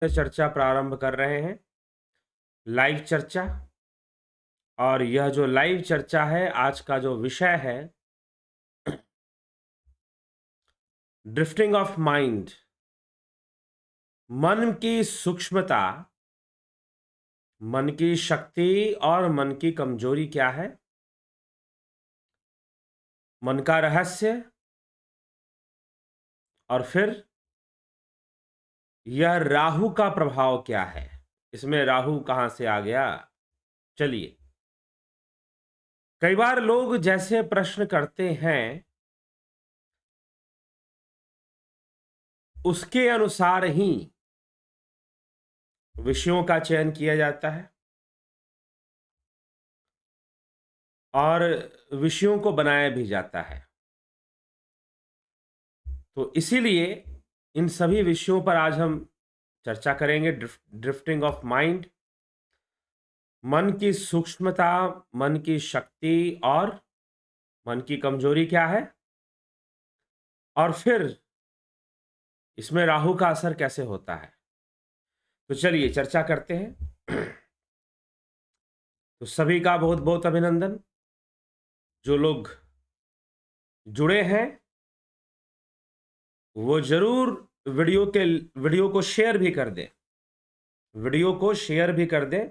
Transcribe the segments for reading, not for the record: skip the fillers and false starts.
चर्चा प्रारंभ कर रहे हैं, लाइव चर्चा। और यह जो लाइव चर्चा है, आज का जो विषय है, ड्रिफ्टिंग ऑफ माइंड। मन की सूक्ष्मता, मन की शक्ति और मन की कमजोरी क्या है, मन का रहस्य, और फिर यह राहु का प्रभाव क्या है। इसमें राहु कहां से आ गया, चलिए। कई बार लोग जैसे प्रश्न करते हैं, उसके अनुसार ही विषयों का चयन किया जाता है और विषयों को बनाया भी जाता है। तो इसीलिए इन सभी विषयों पर आज हम चर्चा करेंगे। ड्रिफ्टिंग ऑफ माइंड, मन की सूक्ष्मता, मन की शक्ति और मन की कमजोरी क्या है, और फिर इसमें राहु का असर कैसे होता है। तो चलिए चर्चा करते हैं। तो सभी का बहुत बहुत अभिनंदन। जो लोग जुड़े हैं वो जरूर वीडियो को शेयर भी कर दें, वीडियो को शेयर भी कर दें,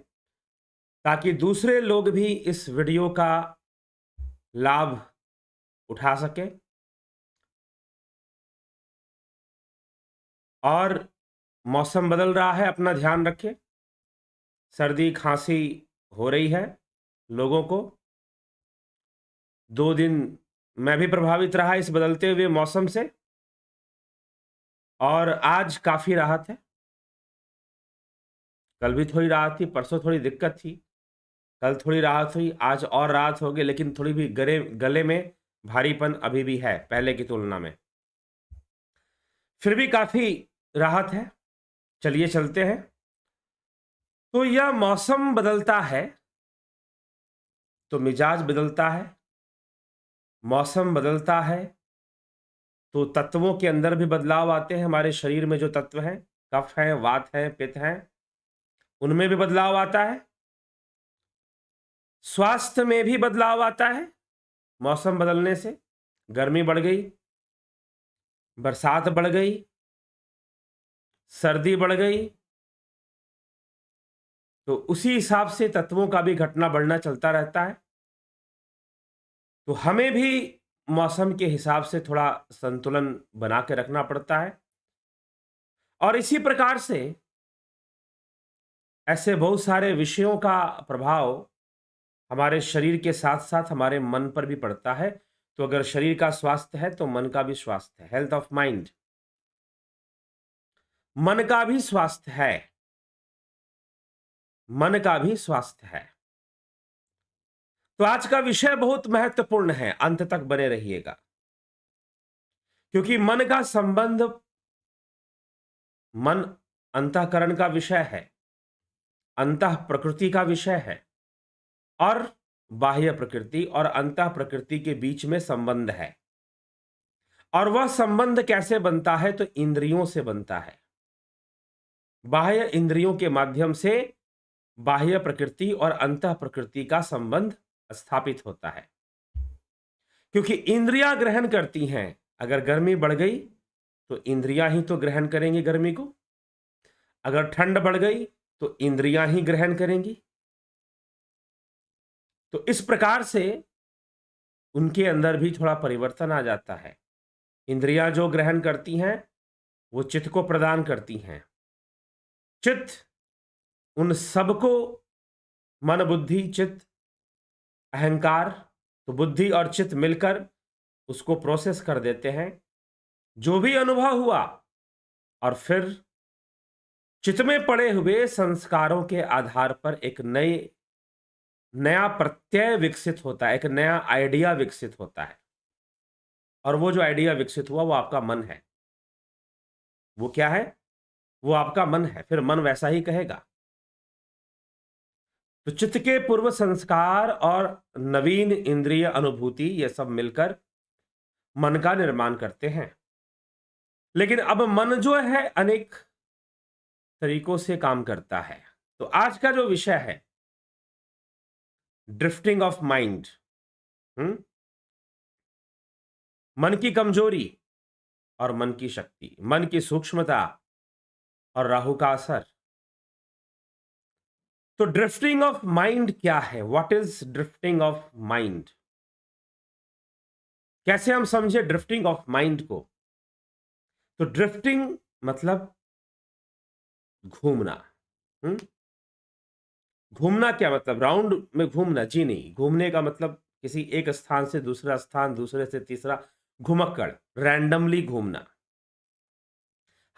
ताकि दूसरे लोग भी इस वीडियो का लाभ उठा सकें। और मौसम बदल रहा है, अपना ध्यान रखें। सर्दी खांसी हो रही है लोगों को। 2 दिन मैं भी प्रभावित रहा इस बदलते हुए मौसम से, और आज काफी राहत है। कल भी थोड़ी राहत थी, परसों थोड़ी दिक्कत थी, कल थोड़ी राहत हुई, आज और राहत होगी। लेकिन थोड़ी भी गले में भारीपन अभी भी है पहले की तुलना में, फिर भी काफी राहत है। चलिए चलते हैं। तो यह मौसम बदलता है तो मिजाज बदलता है, मौसम बदलता है तो तत्वों के अंदर भी बदलाव आते हैं। हमारे शरीर में जो तत्व हैं, कफ है, वात है, पित्त है, उनमें भी बदलाव आता है। स्वास्थ्य में भी बदलाव आता है मौसम बदलने से। गर्मी बढ़ गई, बरसात बढ़ गई, सर्दी बढ़ गई, तो उसी हिसाब से तत्वों का भी घटना बढ़ना चलता रहता है। तो हमें भी मौसम के हिसाब से थोड़ा संतुलन बना के रखना पड़ता है। और इसी प्रकार से ऐसे बहुत सारे विषयों का प्रभाव हमारे शरीर के साथ साथ हमारे मन पर भी पड़ता है। तो अगर शरीर का स्वास्थ्य है तो मन का भी स्वास्थ्य है, हेल्थ ऑफ माइंड। मन का भी स्वास्थ्य है, मन का भी स्वास्थ्य है। तो आज का विषय बहुत महत्वपूर्ण है, अंत तक बने रहिएगा, क्योंकि मन का संबंध, मन अंतःकरण का विषय है, अंतः प्रकृति का विषय है, और बाह्य प्रकृति और अंतः प्रकृति के बीच में संबंध है। और वह संबंध कैसे बनता है, तो इंद्रियों से बनता है। बाह्य इंद्रियों के माध्यम से बाह्य प्रकृति और अंतः प्रकृति का संबंध स्थापित होता है। क्योंकि इंद्रियां ग्रहण करती हैं। अगर गर्मी बढ़ गई तो इंद्रियां ही तो ग्रहण करेंगी गर्मी को, अगर ठंड बढ़ गई तो इंद्रियां ही ग्रहण करेंगी। तो इस प्रकार से उनके अंदर भी थोड़ा परिवर्तन आ जाता है। इंद्रियां जो ग्रहण करती हैं वो चित्त को प्रदान करती हैं। चित्त उन सबको, मन बुद्धि चित्त अहंकार, तो बुद्धि और चित्त मिलकर उसको प्रोसेस कर देते हैं, जो भी अनुभव हुआ। और फिर चित्त में पड़े हुए संस्कारों के आधार पर एक नया प्रत्यय विकसित होता है, एक नया आइडिया विकसित होता है। और वो जो आइडिया विकसित हुआ वो आपका मन है। वो क्या है? वो आपका मन है। फिर मन वैसा ही कहेगा। तो चित्त के पूर्व संस्कार और नवीन इंद्रिय अनुभूति, ये सब मिलकर मन का निर्माण करते हैं। लेकिन अब मन जो है अनेक तरीकों से काम करता है। तो आज का जो विषय है, ड्रिफ्टिंग ऑफ माइंड, मन की कमजोरी और मन की शक्ति, मन की सूक्ष्मता और राहु का असर। तो ड्रिफ्टिंग ऑफ माइंड क्या है? What is drifting of mind? कैसे हम समझे ड्रिफ्टिंग ऑफ माइंड को? तो ड्रिफ्टिंग मतलब घूमना। हम्म घूमना क्या मतलब? राउंड में घूमना? जी नहीं, घूमने का मतलब किसी एक स्थान से दूसरा स्थान, दूसरे से तीसरा, घुमक्कड़, रैंडमली घूमना।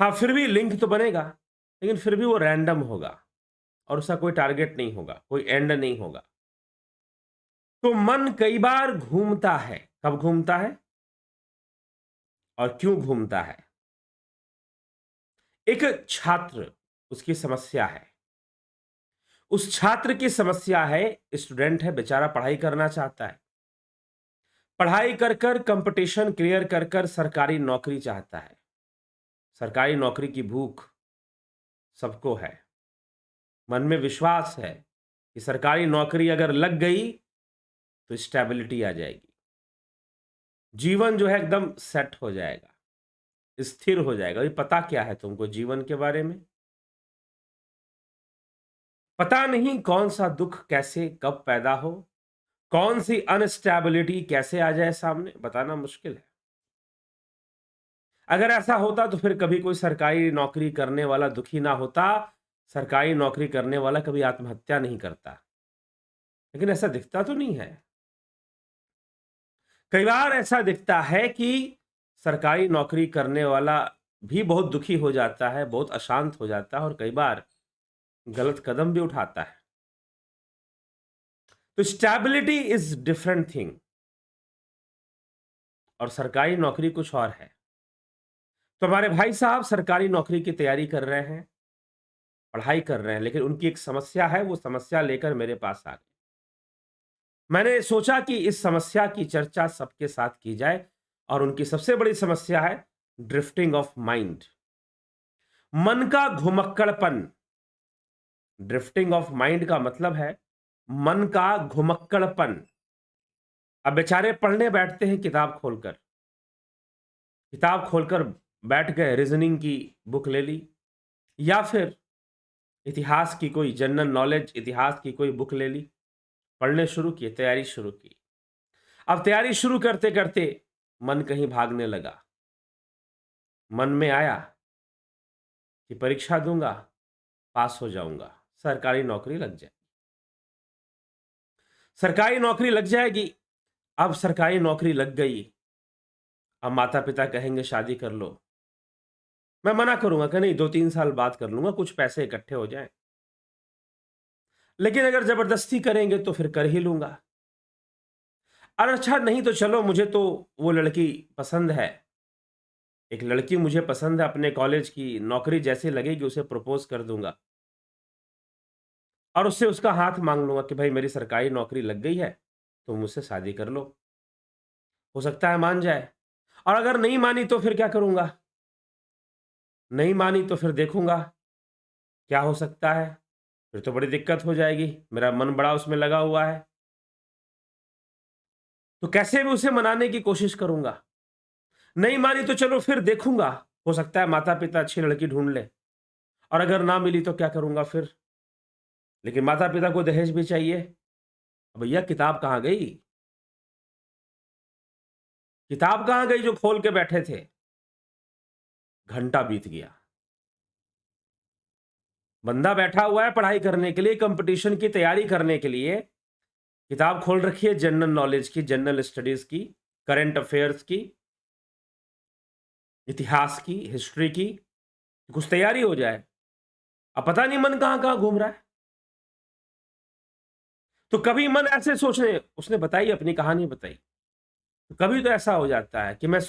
हाँ, फिर भी लिंक तो बनेगा, लेकिन फिर भी वो रैंडम होगा और उसका कोई टारगेट नहीं होगा, कोई एंड नहीं होगा। तो मन कई बार घूमता है। कब घूमता है और क्यों घूमता है? एक छात्र, उसकी समस्या है। उस छात्र की समस्या है, स्टूडेंट है, बेचारा पढ़ाई करना चाहता है। पढ़ाई कर कर, कंपटीशन क्लियर कर कर सरकारी नौकरी चाहता है। सरकारी नौकरी की भूख सबको है। मन में विश्वास है कि सरकारी नौकरी अगर लग गई तो स्टेबिलिटी आ जाएगी, जीवन जो है एकदम सेट हो जाएगा, स्थिर हो जाएगा। ये पता क्या है तुमको जीवन के बारे में? पता नहीं कौन सा दुख कैसे कब पैदा हो, कौन सी अनस्टेबिलिटी कैसे आ जाए सामने, बताना मुश्किल है। अगर ऐसा होता तो फिर कभी कोई सरकारी नौकरी करने वाला दुखी ना होता, सरकारी नौकरी करने वाला कभी आत्महत्या नहीं करता। लेकिन ऐसा दिखता तो नहीं है। कई बार ऐसा दिखता है कि सरकारी नौकरी करने वाला भी बहुत दुखी हो जाता है, बहुत अशांत हो जाता है और कई बार गलत कदम भी उठाता है। तो स्टेबिलिटी इज डिफरेंट थिंग और सरकारी नौकरी कुछ और है। तो हमारे भाई साहब सरकारी नौकरी की तैयारी कर रहे हैं, पढ़ाई कर रहे हैं, लेकिन उनकी एक समस्या है, वो समस्या लेकर मेरे पास आ गए। मैंने सोचा कि इस समस्या की चर्चा सबके साथ की जाए और उनकी सबसे बड़ी समस्या है ड्रिफ्टिंग ऑफ माइंड, मन का घुमक्कड़पन। ड्रिफ्टिंग ऑफ माइंड का मतलब है मन का घुमक्कड़पन। अब बेचारे पढ़ने बैठते हैं, किताब खोलकर बैठ गए, रीजनिंग की बुक ले ली या फिर इतिहास की कोई जनरल नॉलेज, इतिहास की कोई बुक ले ली, पढ़ने शुरू किए, तैयारी शुरू की। अब तैयारी शुरू करते करते मन कहीं भागने लगा। मन में आया कि परीक्षा दूंगा, पास हो जाऊंगा, सरकारी नौकरी लग जाए, सरकारी नौकरी लग जाएगी। अब सरकारी नौकरी लग गई, अब माता पिता कहेंगे शादी कर लो। मैं मना करूंगा कि नहीं, 2-3 साल बाद कर लूंगा, कुछ पैसे इकट्ठे हो जाएं। लेकिन अगर जबरदस्ती करेंगे तो फिर कर ही लूंगा। अरे अच्छा, नहीं तो चलो, मुझे तो वो लड़की पसंद है, एक लड़की मुझे पसंद है, अपने कॉलेज की, नौकरी जैसे लगेगी उसे प्रपोज कर दूंगा और उससे उसका हाथ मांग लूंगा कि भाई मेरी सरकारी नौकरी लग गई है, तो मुझसे शादी कर लो। हो सकता है मान जाए, और अगर नहीं मानी तो फिर क्या करूंगा? नहीं मानी तो फिर देखूंगा क्या हो सकता है, फिर तो बड़ी दिक्कत हो जाएगी, मेरा मन बड़ा उसमें लगा हुआ है। तो कैसे भी उसे मनाने की कोशिश करूंगा। नहीं मानी तो चलो फिर देखूंगा, हो सकता है माता पिता अच्छी लड़की ढूंढ ले, और अगर ना मिली तो क्या करूंगा फिर? लेकिन माता पिता को दहेज भी चाहिए। अब भैया किताब कहाँ गई? किताब कहाँ गई जो खोल के बैठे थे? घंटा बीत गया, बंदा बैठा हुआ है पढ़ाई करने के लिए, कंपटीशन की तैयारी करने के लिए, किताब खोल रखी है जनरल नॉलेज की, जनरल स्टडीज की, करंट अफेयर्स की, इतिहास की, हिस्ट्री की, कुछ तैयारी हो जाए। अब पता नहीं मन कहाँ कहाँ घूम रहा है। तो कभी मन ऐसे सोचने, उसने बताई अपनी कहानी बताई, तो कभी तो ऐसा हो जाता है कि मैं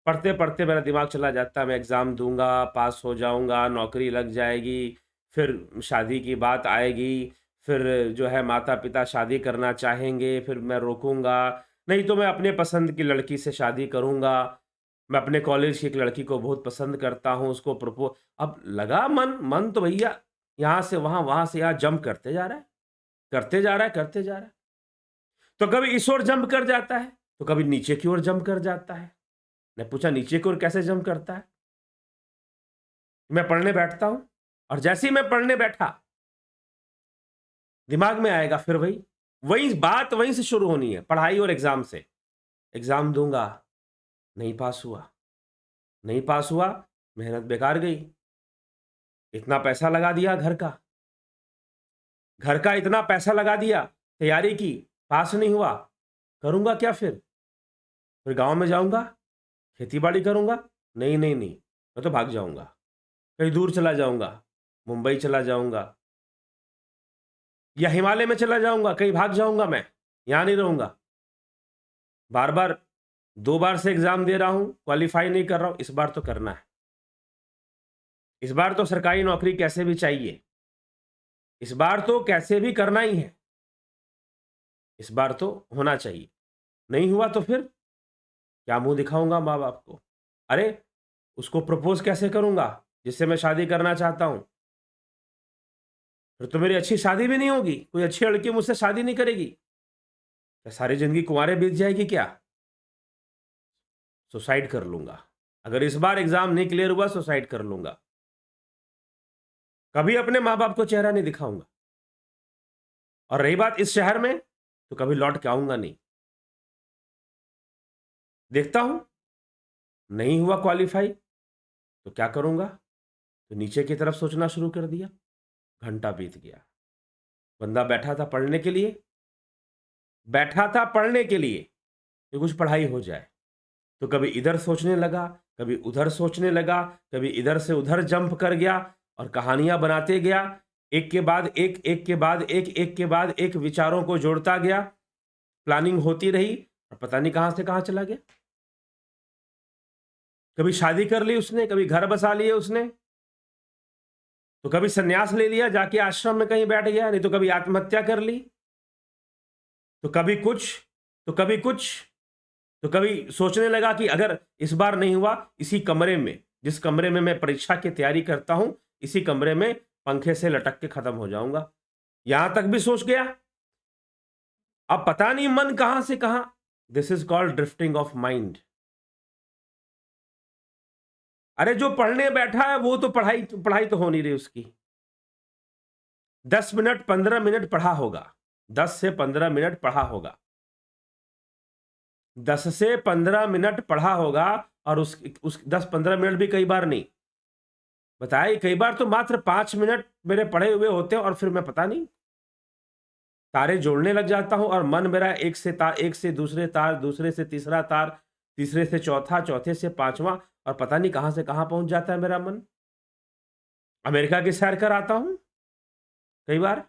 पढ़ते पढ़ते मेरा दिमाग चला जाता है, मैं एग्जाम दूंगा, पास हो जाऊंगा, नौकरी लग जाएगी, फिर शादी की बात आएगी, फिर जो है माता पिता शादी करना चाहेंगे, फिर मैं रोकूंगा, नहीं तो मैं अपने पसंद की लड़की से शादी करूंगा। मैं अपने कॉलेज की एक लड़की को बहुत पसंद करता हूँ, उसको प्रपोज, अब लगा मन, मन तो भैया यहाँ से वहाँ से यहाँ जंप करते जा रहा है, करते जा रहा है, करते जा रहा है। तो कभी इस ओर जंप कर जाता है, तो कभी नीचे की ओर जंप कर जाता है। मैं पूछा नीचे की ओर कैसे जंप करता है? मैं पढ़ने बैठता हूँ और जैसे ही मैं पढ़ने बैठा, दिमाग में आएगा फिर वही वही बात वहीं से शुरू होनी है, पढ़ाई और एग्जाम से। एग्जाम दूंगा, नहीं पास हुआ, नहीं पास हुआ, मेहनत बेकार गई, इतना पैसा लगा दिया घर का इतना पैसा लगा दिया, तैयारी की, पास नहीं हुआ, करूंगा क्या फिर गांव में जाऊंगा, खेती बाड़ी करूंगा? नहीं नहीं नहीं, मैं तो भाग जाऊंगा, कहीं दूर चला जाऊंगा, मुंबई चला जाऊंगा या हिमालय में चला जाऊंगा, कहीं भाग जाऊंगा, मैं यहां नहीं रहूंगा। बार बार 2 बार से एग्जाम दे रहा हूं, क्वालिफाई नहीं कर रहा हूं, इस बार तो करना है, इस बार तो सरकारी नौकरी कैसे भी चाहिए, इस बार तो कैसे भी करना ही है, इस बार तो होना चाहिए। नहीं हुआ तो फिर क्या मुंह दिखाऊंगा माँ बाप को? अरे उसको प्रपोज कैसे करूंगा जिससे मैं शादी करना चाहता हूं? फिर तो मेरी अच्छी शादी भी नहीं होगी, कोई अच्छी लड़की मुझसे शादी नहीं करेगी, क्या सारी जिंदगी कुंवारे बीत जाएगी क्या? सुसाइड कर लूंगा, अगर इस बार एग्जाम नहीं क्लियर हुआ सुसाइड कर लूंगा, कभी अपने माँ बाप को चेहरा नहीं दिखाऊंगा। और रही बात इस शहर में, तो कभी लौट के आऊंगा नहीं। देखता हूं नहीं हुआ क्वालिफाई, तो क्या करूंगा? तो नीचे की तरफ सोचना शुरू कर दिया, घंटा बीत गया, बंदा बैठा था पढ़ने के लिए, बैठा था पढ़ने के लिए कि कुछ पढ़ाई हो जाए, तो कभी इधर सोचने लगा, कभी उधर सोचने लगा, कभी इधर से उधर जंप कर गया और कहानियां बनाते गया, एक के बाद एक के बाद एक के बाद एक विचारों को जोड़ता गया, प्लानिंग होती रही और पता नहीं कहां से कहां चला गया। कभी शादी कर ली उसने, कभी घर बसा लिए उसने, तो कभी संन्यास ले लिया, जाके आश्रम में कहीं बैठ गया, नहीं तो कभी आत्महत्या कर ली, तो कभी कुछ, तो कभी कुछ, तो कभी सोचने लगा कि अगर इस बार नहीं हुआ, इसी कमरे में, जिस कमरे में मैं परीक्षा की तैयारी करता हूं, इसी कमरे में पंखे से लटक के खत्म हो जाऊंगा। यहां तक भी सोच गया। अब पता नहीं मन कहां से कहां, this is called drifting of mind. अरे जो पढ़ने बैठा है वो तो पढ़ाई तो हो नहीं रही उसकी। 10 मिनट 15 मिनट पढ़ा होगा, 10 से 15 मिनट पढ़ा होगा, 10 से 15 मिनट पढ़ा होगा, और उस 10-15 मिनट भी कई बार नहीं, बताइए, कई बार तो मात्र 5 मिनट मेरे पढ़े हुए होते हैं और फिर मैं पता नहीं तारे जोड़ने लग जाता हूं, और मन मेरा एक से दूसरे तार, दूसरे से तीसरा तार, तीसरे से चौथा, चौथे से पांचवा, और पता नहीं कहां से कहां पहुंच जाता है मेरा मन। अमेरिका की सैर कर आता हूं कई बार।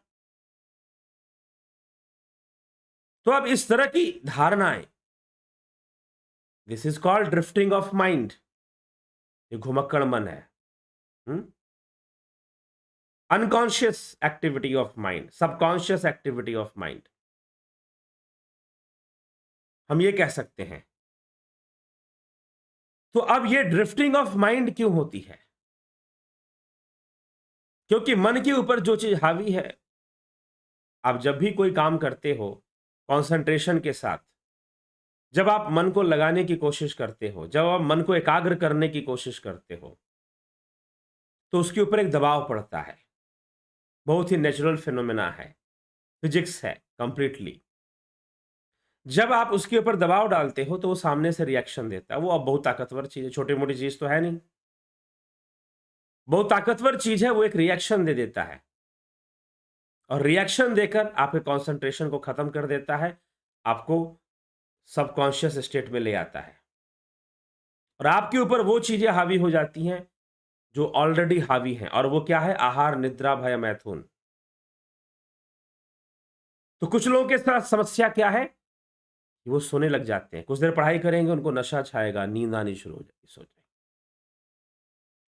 तो अब इस तरह की धारणाएं, this is called drifting of mind, ये घुमक्कड़ मन है। Unconscious activity of mind, subconscious activity of mind, हम ये कह सकते हैं। तो अब ये ड्रिफ्टिंग ऑफ माइंड क्यों होती है? क्योंकि मन के ऊपर जो चीज हावी है, आप जब भी कोई काम करते हो कंसंट्रेशन के साथ, जब आप मन को लगाने की कोशिश करते हो, जब आप मन को एकाग्र करने की कोशिश करते हो, तो उसके ऊपर एक दबाव पड़ता है। बहुत ही नेचुरल फिनोमेना है, फिजिक्स है कंप्लीटली। जब आप उसके ऊपर दबाव डालते हो तो वो सामने से रिएक्शन देता है। वो अब बहुत ताकतवर चीज है, छोटी मोटी चीज तो है नहीं, बहुत ताकतवर चीज है। वो एक रिएक्शन दे देता है, और रिएक्शन देकर आपके कंसंट्रेशन को खत्म कर देता है, आपको सबकॉन्शियस स्टेट में ले आता है, और आपके ऊपर वो चीजें हावी हो जाती हैं जो ऑलरेडी हावी हैं। और वो क्या है? आहार, निद्रा, भय, मैथुन। तो कुछ लोगों के साथ समस्या क्या है कि वो सोने लग जाते हैं, कुछ देर पढ़ाई करेंगे, उनको नशा छाएगा, नींद आनी शुरू हो जाएगी, सो जाएंगे,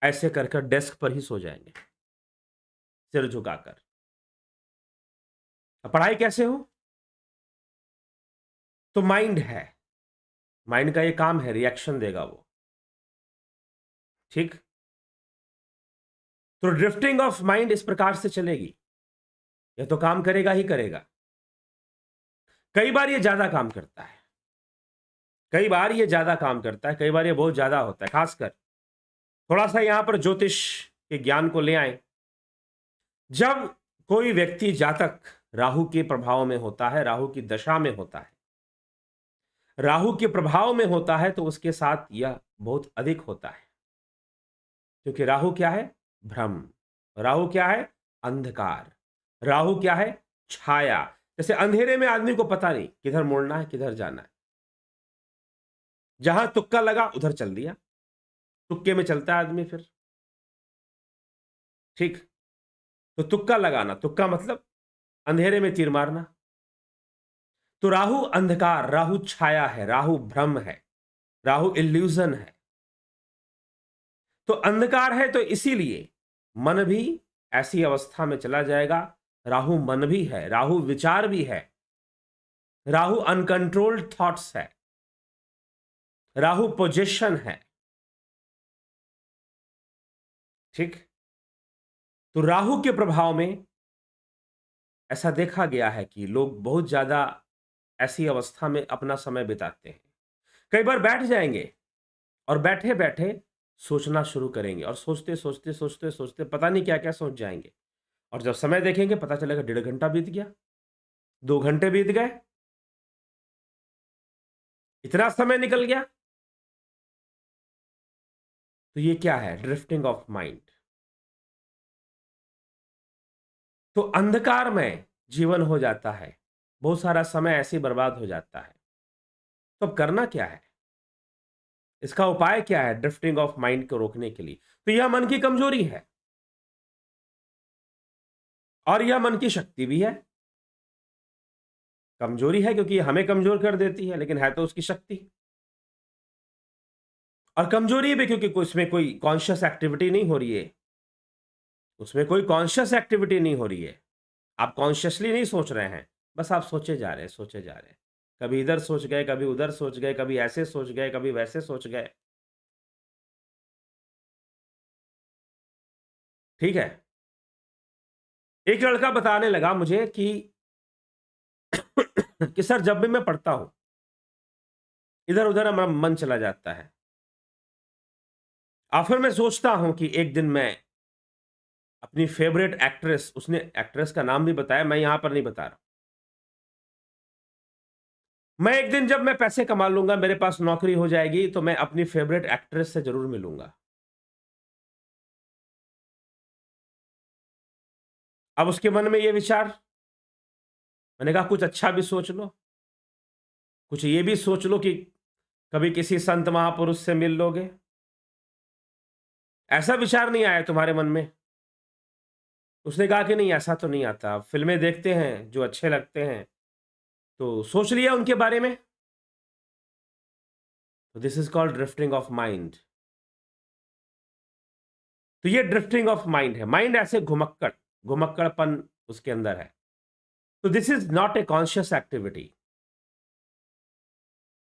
ऐसे कर कर डेस्क पर ही सो जाएंगे, सिर झुकाकर। अब पढ़ाई कैसे हो? तो माइंड है, माइंड का ये काम है, रिएक्शन देगा वो। ठीक। तो ड्रिफ्टिंग ऑफ माइंड इस प्रकार से चलेगी, यह तो काम करेगा ही करेगा। कई बार ये ज्यादा काम करता है, कई बार ये ज्यादा काम करता है, कई बार ये बहुत ज्यादा होता है। खासकर थोड़ा सा यहां पर ज्योतिष के ज्ञान को ले आए। जब कोई व्यक्ति जातक राहु के प्रभाव में होता है, राहु की दशा में होता है, राहु के प्रभाव में होता है, तो उसके साथ यह बहुत अधिक होता है। क्योंकि राहु क्या है? भ्रम। राहु क्या है? अंधकार। राहु क्या है? छाया। जैसे अंधेरे में आदमी को पता नहीं किधर मुड़ना है, किधर जाना है, जहां तुक्का लगा उधर चल दिया, तुक्के में चलता है आदमी फिर। ठीक। तो तुक्का लगाना, तुक्का मतलब अंधेरे में तीर मारना। तो राहु अंधकार, राहु छाया है, राहु भ्रम है, राहु इल्यूजन है। तो अंधकार है, तो इसीलिए मन भी ऐसी अवस्था में चला जाएगा। राहु मन भी है, राहु विचार भी है, राहु अनकंट्रोल्ड थॉट्स है, राहु पोजीशन है। ठीक। तो राहु के प्रभाव में ऐसा देखा गया है कि लोग बहुत ज्यादा ऐसी अवस्था में अपना समय बिताते हैं। कई बार बैठ जाएंगे और बैठे बैठे सोचना शुरू करेंगे, और सोचते सोचते सोचते सोचते पता नहीं क्या क्या सोच जाएंगे, और जब समय देखेंगे पता चलेगा 1.5 घंटा बीत गया, 2 घंटे बीत गए, इतना समय निकल गया। तो ये क्या है? Drifting of mind. तो अंधकार में जीवन हो जाता है, बहुत सारा समय ऐसे ही बर्बाद हो जाता है। तो अब करना क्या है? इसका उपाय क्या है ड्रिफ्टिंग ऑफ माइंड को रोकने के लिए? तो यह मन की कमजोरी है, और यह मन की शक्ति भी है। कमजोरी है क्योंकि हमें कमजोर कर देती है, लेकिन है तो उसकी शक्ति। और कमजोरी भी क्योंकि उसमें कोई कॉन्शियस एक्टिविटी नहीं हो रही है, उसमें कोई कॉन्शियस एक्टिविटी नहीं हो रही है। आप कॉन्शियसली नहीं सोच रहे हैं, बस आप सोचे जा रहे हैं, सोचे जा रहे हैं। कभी इधर सोच गए, कभी उधर सोच गए, कभी ऐसे सोच गए, कभी वैसे सोच गए। ठीक है। एक लड़का बताने लगा मुझे कि कि सर जब भी मैं पढ़ता हूं, इधर उधर हमारा मन चला जाता है, और फिर मैं सोचता हूं कि एक दिन मैं अपनी फेवरेट एक्ट्रेस, उसने एक्ट्रेस का नाम भी बताया, मैं यहां पर नहीं बता रहा, मैं एक दिन जब मैं पैसे कमा लूंगा, मेरे पास नौकरी हो जाएगी, तो मैं अपनी फेवरेट एक्ट्रेस से जरूर मिलूंगा। अब उसके मन में ये विचार, मैंने कहा कुछ अच्छा भी सोच लो, कुछ ये भी सोच लो कि कभी किसी संत महापुरुष से मिल लोगे। ऐसा विचार नहीं आया तुम्हारे मन में? उसने कहा कि नहीं, ऐसा तो नहीं आता, फिल्में देखते हैं जो अच्छे लगते हैं, तो सोच लिया उनके बारे में। तो this is called drifting of mind. तो ये ड्रिफ्टिंग ऑफ माइंड है। माइंड ऐसे घुमक्कड़पन उसके अंदर है। तो this is not a conscious activity,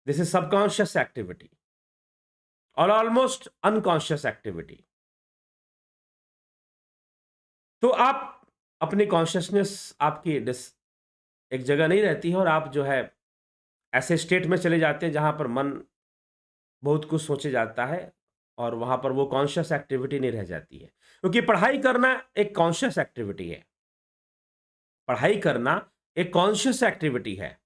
this is subconscious activity और ऑलमोस्ट अनकॉन्शियस एक्टिविटी। तो आप अपनी कॉन्शियसनेस आपकी एक जगह नहीं रहती है, और आप जो है ऐसे स्टेट में चले जाते हैं जहां पर मन बहुत कुछ सोचे जाता है, और वहां पर वो कॉन्शियस एक्टिविटी नहीं रह जाती है। क्योंकि पढ़ाई करना एक कॉन्शियस एक्टिविटी है, पढ़ाई करना एक कॉन्शियस एक्टिविटी है।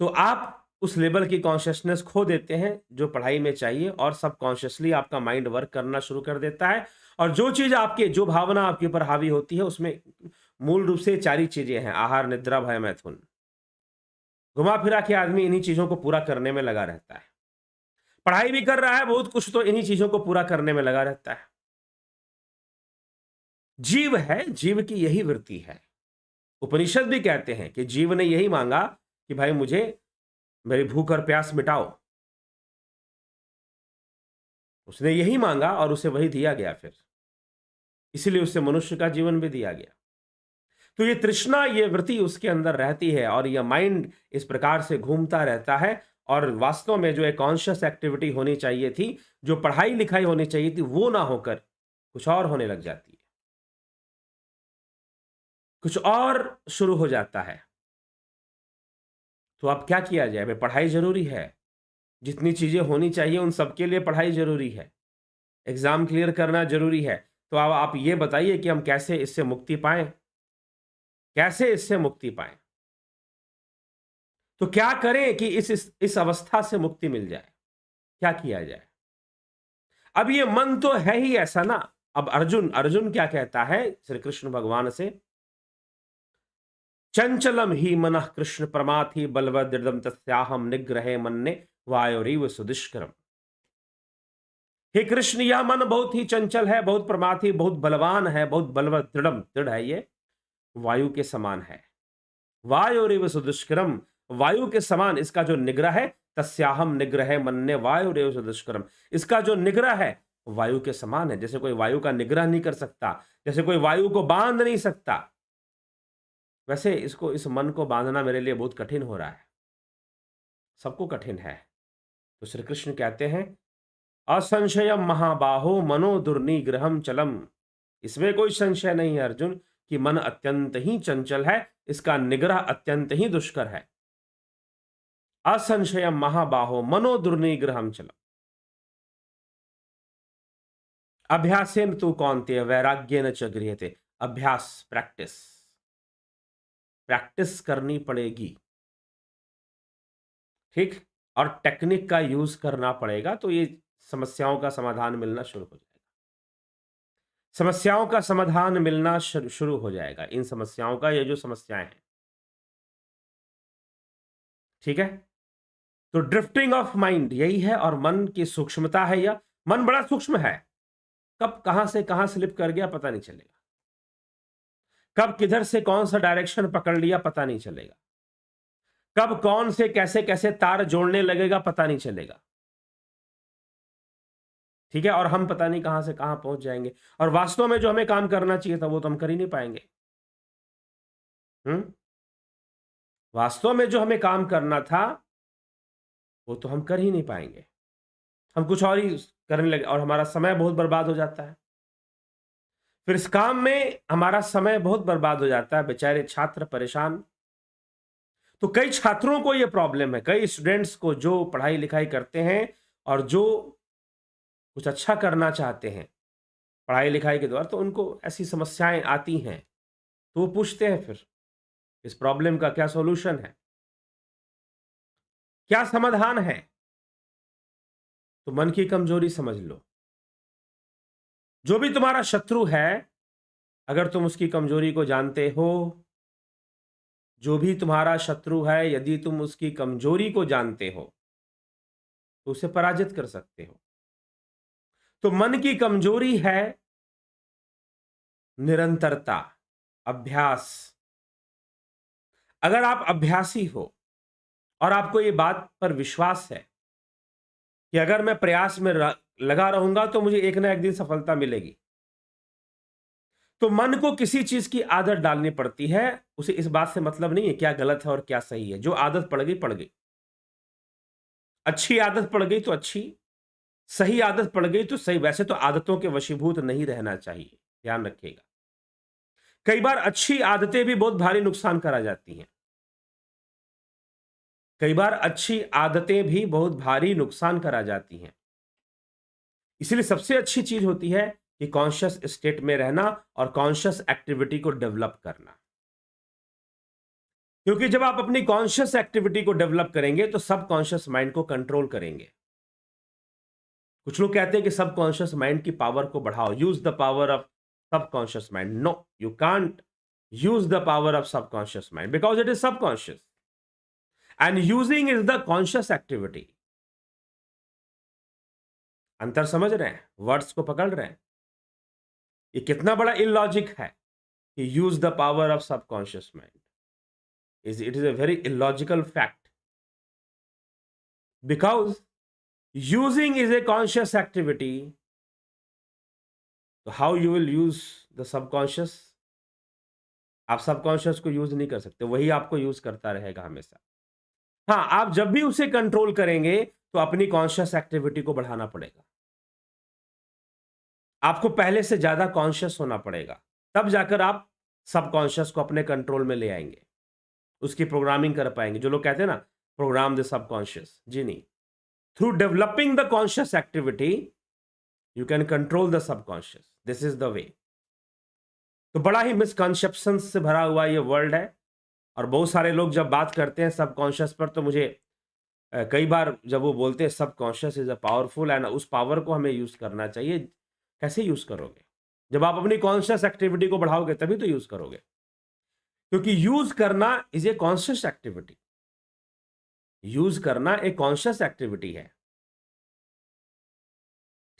तो आप उस लेवल की कॉन्शियसनेस खो देते हैं जो पढ़ाई में चाहिए, और सबकॉन्शियसली आपका माइंड वर्क करना शुरू कर देता है। और जो चीज आपके, जो भावना आपके ऊपर हावी होती है, उसमें मूल रूप से 4 ही चीजें हैं: आहार, निद्रा, भय, मैथुन। घुमा फिरा के आदमी इन्हीं चीजों को पूरा करने में लगा रहता है। पढ़ाई भी कर रहा है बहुत कुछ, तो इन्हीं चीजों को पूरा करने में लगा रहता है। जीव है, जीव की यही वृत्ति है। उपनिषद भी कहते हैं कि जीव ने यही मांगा कि भाई मुझे मेरी भूख और प्यास मिटाओ। उसने यही मांगा और उसे वही दिया गया, फिर इसीलिए उसे मनुष्य का जीवन भी दिया गया। तो ये तृष्णा, ये वृत्ति उसके अंदर रहती है, और यह माइंड इस प्रकार से घूमता रहता है, और वास्तव में जो एक कॉन्शियस एक्टिविटी होनी चाहिए थी, जो पढ़ाई लिखाई होनी चाहिए थी, वो ना होकर कुछ और होने लग जाती है, कुछ और शुरू हो जाता है। तो अब क्या किया जाए? भाई पढ़ाई जरूरी है, जितनी चीजें होनी चाहिए उन सबके लिए पढ़ाई जरूरी है, एग्जाम क्लियर करना जरूरी है। तो अब आप ये बताइए कि हम कैसे इससे मुक्ति पाएं, कैसे इससे मुक्ति पाएं? तो क्या करें कि इस अवस्था से मुक्ति मिल जाए? क्या किया जाए? अब ये मन तो है ही ऐसा ना। अब अर्जुन अर्जुन क्या कहता है श्री कृष्ण भगवान से? चंचलम ही मनः कृष्ण प्रमाथि बलवदृढ़ तस्याहम निग्रहे मन्ने वायोरीव सुदुष्करम। हे कृष्ण, यह मन बहुत ही चंचल है, बहुत प्रमाथी, बहुत बलवान है, बहुत बलवत दृढ़ है, ये वायु के समान है। वायुरेव सुदुष्करम, वायु के समान इसका जो निग्रह है, तस्याहम निग्रह मन्ने वायुरेव सुदुष्करम, इसका जो निग्रह है वायु के समान है। जैसे कोई वायु का निग्रह नहीं कर सकता, जैसे कोई वायु को बांध नहीं सकता, वैसे इस मन को बांधना मेरे लिए बहुत कठिन हो रहा है, सबको कठिन है। तो श्री कृष्ण कहते हैं, असंशयम महाबाहो मनो दुर्निग्रहम चलम। इसमें कोई संशय नहीं है अर्जुन कि मन अत्यंत ही चंचल है, इसका निग्रह अत्यंत ही दुष्कर है। असंशयम महाबाहो मनो दुर्निग्रहम चलम। अभ्यासेन तु कौन्तेय वैराग्येन च गृह्यते। अभ्यास, प्रैक्टिस, प्रैक्टिस करनी पड़ेगी, ठीक, और टेक्निक का यूज करना पड़ेगा, तो ये समस्याओं का समाधान मिलना शुरू हो जाएगा। समस्याओं का समाधान मिलना शुरू हो जाएगा। इन समस्याओं का, ये जो समस्याएं हैं, ठीक है। तो ड्रिफ्टिंग ऑफ माइंड यही है, और मन की सूक्ष्मता है। यह मन बड़ा सूक्ष्म है, कब कहां से कहां स्लिप कर गया पता नहीं चलेगा, कब किधर से कौन सा डायरेक्शन पकड़ लिया पता नहीं चलेगा, कब कौन से कैसे कैसे तार जोड़ने लगेगा पता नहीं चलेगा, ठीक है। और हम पता नहीं कहां से कहां पहुंच जाएंगे, और वास्तव में जो हमें काम करना चाहिए था वो तो हम कर ही नहीं पाएंगे। वास्तव में जो हमें काम करना था वो तो हम कर ही नहीं पाएंगे, हम कुछ और ही करने लगे, और हमारा समय बहुत बर्बाद हो जाता है। फिर इस काम में हमारा समय बहुत बर्बाद हो जाता है, बेचारे छात्र परेशान। तो कई छात्रों को ये प्रॉब्लम है, कई स्टूडेंट्स को जो पढ़ाई लिखाई करते हैं और जो कुछ अच्छा करना चाहते हैं पढ़ाई लिखाई के द्वारा, तो उनको ऐसी समस्याएं आती हैं, तो वो पूछते हैं फिर इस प्रॉब्लम का क्या सॉल्यूशन है, क्या समाधान है? तो मन की कमजोरी समझ लो। जो भी तुम्हारा शत्रु है, अगर तुम उसकी कमजोरी को जानते हो, जो भी तुम्हारा शत्रु है यदि तुम उसकी कमजोरी को जानते हो तो उसे पराजित कर सकते हो। तो मन की कमजोरी है निरंतरता, अभ्यास। अगर आप अभ्यासी हो और आपको ये बात पर विश्वास है कि अगर मैं प्रयास में लगा रहूंगा तो मुझे एक ना एक दिन सफलता मिलेगी, तो मन को किसी चीज की आदत डालनी पड़ती है। उसे इस बात से मतलब नहीं है क्या गलत है और क्या सही है, जो आदत पड़ गई पड़ गई। अच्छी आदत पड़ गई तो अच्छी, सही आदत पड़ गई तो सही। वैसे तो आदतों के वशीभूत नहीं रहना चाहिए, ध्यान रखिएगा। कई बार अच्छी आदतें भी बहुत भारी नुकसान करा जाती हैं, कई बार अच्छी आदतें भी बहुत भारी नुकसान करा जाती हैं। इसलिए सबसे अच्छी चीज होती है कि कॉन्शियस स्टेट में रहना और कॉन्शियस एक्टिविटी को डेवलप करना। क्योंकि जब आप अपनी कॉन्शियस एक्टिविटी को डेवलप करेंगे तो सब कॉन्शियस माइंड को कंट्रोल करेंगे। कुछ लोग कहते हैं कि सबकॉन्शियस माइंड की पावर को बढ़ाओ, use the power of subconscious mind. No, you can't use the power of subconscious mind because it is subconscious and using is the conscious activity. अंतर समझ रहे हैं? वर्ड्स को पकड़ रहे हैं? ये कितना बड़ा इलॉजिक है कि use the power of subconscious mind. It is a very illogical fact because using is a conscious activity. So how you will use the subconscious? आप सबकॉन्शियस को यूज नहीं कर सकते, वही आपको यूज करता रहेगा हमेशा। हाँ, आप जब भी उसे कंट्रोल करेंगे तो अपनी कॉन्शियस एक्टिविटी को बढ़ाना पड़ेगा। आपको पहले से ज्यादा कॉन्शियस होना पड़ेगा, तब जाकर आप सबकॉन्शियस को अपने कंट्रोल में ले आएंगे, उसकी प्रोग्रामिंग कर पाएंगे। जो लोग कहते हैं ना, प्रोग्राम द सबकॉन्शियस, जी नहीं। Through developing the conscious activity you can control the subconscious, this is the way. तो बड़ा ही मिसकंसेप्शन से भरा हुआ ये वर्ल्ड है, और बहुत सारे लोग जब बात करते हैं सबकॉन्शियस पर, तो मुझे कई बार जब वो बोलते हैं subconscious is a powerful and उस पावर को हमें यूज करना चाहिए, कैसे यूज करोगे? जब आप अपनी कॉन्शियस एक्टिविटी को बढ़ाओगे तभी तो यूज करोगे, क्योंकि यूज करना is a conscious activity. Use करना एक कॉन्शियस एक्टिविटी है,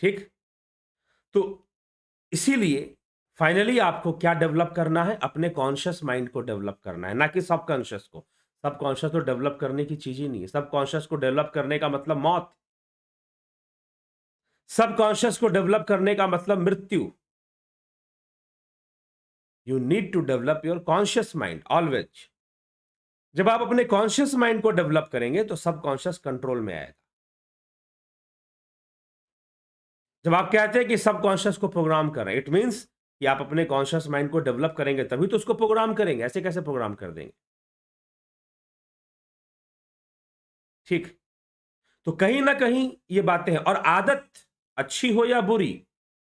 ठीक? तो इसीलिए फाइनली आपको क्या डेवलप करना है? अपने कॉन्शियस माइंड को डेवलप करना है, ना कि सबकॉन्शियस को। सबकॉन्शियस तो डेवलप करने की चीज ही नहीं है। सबकॉन्शियस को डेवलप करने का मतलब मौत। सबकॉन्शियस को डेवलप करने का मतलब मृत्यु। You need to develop your conscious mind always. जब आप अपने कॉन्शियस माइंड को डेवलप करेंगे तो सबकॉन्शियस कंट्रोल में आएगा। जब आप कहते हैं कि सबकॉन्शियस को प्रोग्राम करें, इट मींस कि आप अपने कॉन्शियस माइंड को डेवलप करेंगे तभी तो उसको प्रोग्राम करेंगे। ऐसे कैसे प्रोग्राम कर देंगे? ठीक। तो कहीं ना कहीं ये बातें हैं। और आदत अच्छी हो या बुरी,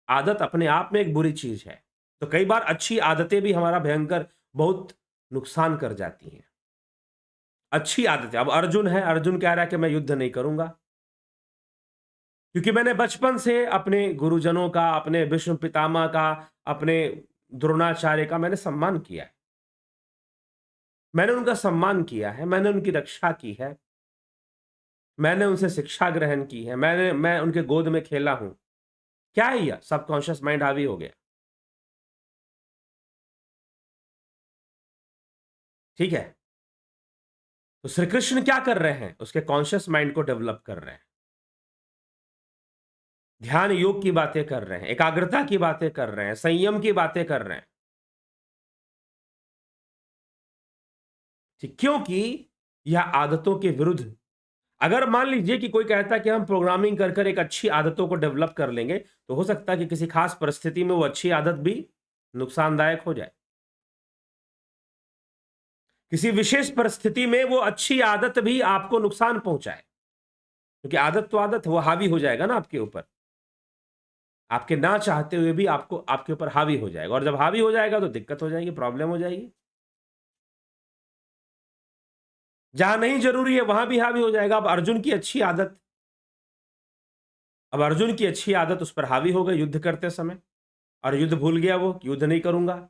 आदत अपने आप में एक बुरी चीज है। तो कई बार अच्छी आदतें भी हमारा भयंकर बहुत नुकसान कर जाती हैं। अच्छी आदतें, अब अर्जुन है, अर्जुन कह रहा है कि मैं युद्ध नहीं करूंगा, क्योंकि मैंने बचपन से अपने गुरुजनों का, अपने भीष्म पितामह का, अपने द्रोणाचार्य का मैंने सम्मान किया है। मैंने उनका सम्मान किया है, मैंने उनकी रक्षा की है, मैंने उनसे शिक्षा ग्रहण की है, मैं उनके गोद में खेला हूं। क्या है यह? सबकॉन्शियस माइंड हावी हो गया। ठीक है। तो श्री कृष्ण क्या कर रहे हैं? उसके कॉन्शियस माइंड को डेवलप कर रहे हैं, ध्यान योग की बातें कर रहे हैं, एकाग्रता की बातें कर रहे हैं, संयम की बातें कर रहे हैं। ठीक, क्योंकि यह आदतों के विरुद्ध। अगर मान लीजिए कि कोई कहता है कि हम प्रोग्रामिंग कर कर एक अच्छी आदतों को डेवलप कर लेंगे, तो हो सकता है कि किसी खास परिस्थिति में वो अच्छी आदत भी नुकसानदायक हो जाए। किसी विशेष परिस्थिति में वो अच्छी आदत भी आपको नुकसान पहुंचाए, क्योंकि आदत तो आदत, वो हावी हो जाएगा ना आपके ऊपर। आपके ना चाहते हुए भी आपको आपके ऊपर हावी हो जाएगा, और जब हावी हो जाएगा तो दिक्कत हो जाएगी, प्रॉब्लम हो जाएगी। जहां नहीं जरूरी है वहां भी हावी हो जाएगा। अब अर्जुन की अच्छी आदत उस पर हावी हो गई युद्ध करते समय, और युद्ध भूल गया वो कि युद्ध नहीं करूंगा,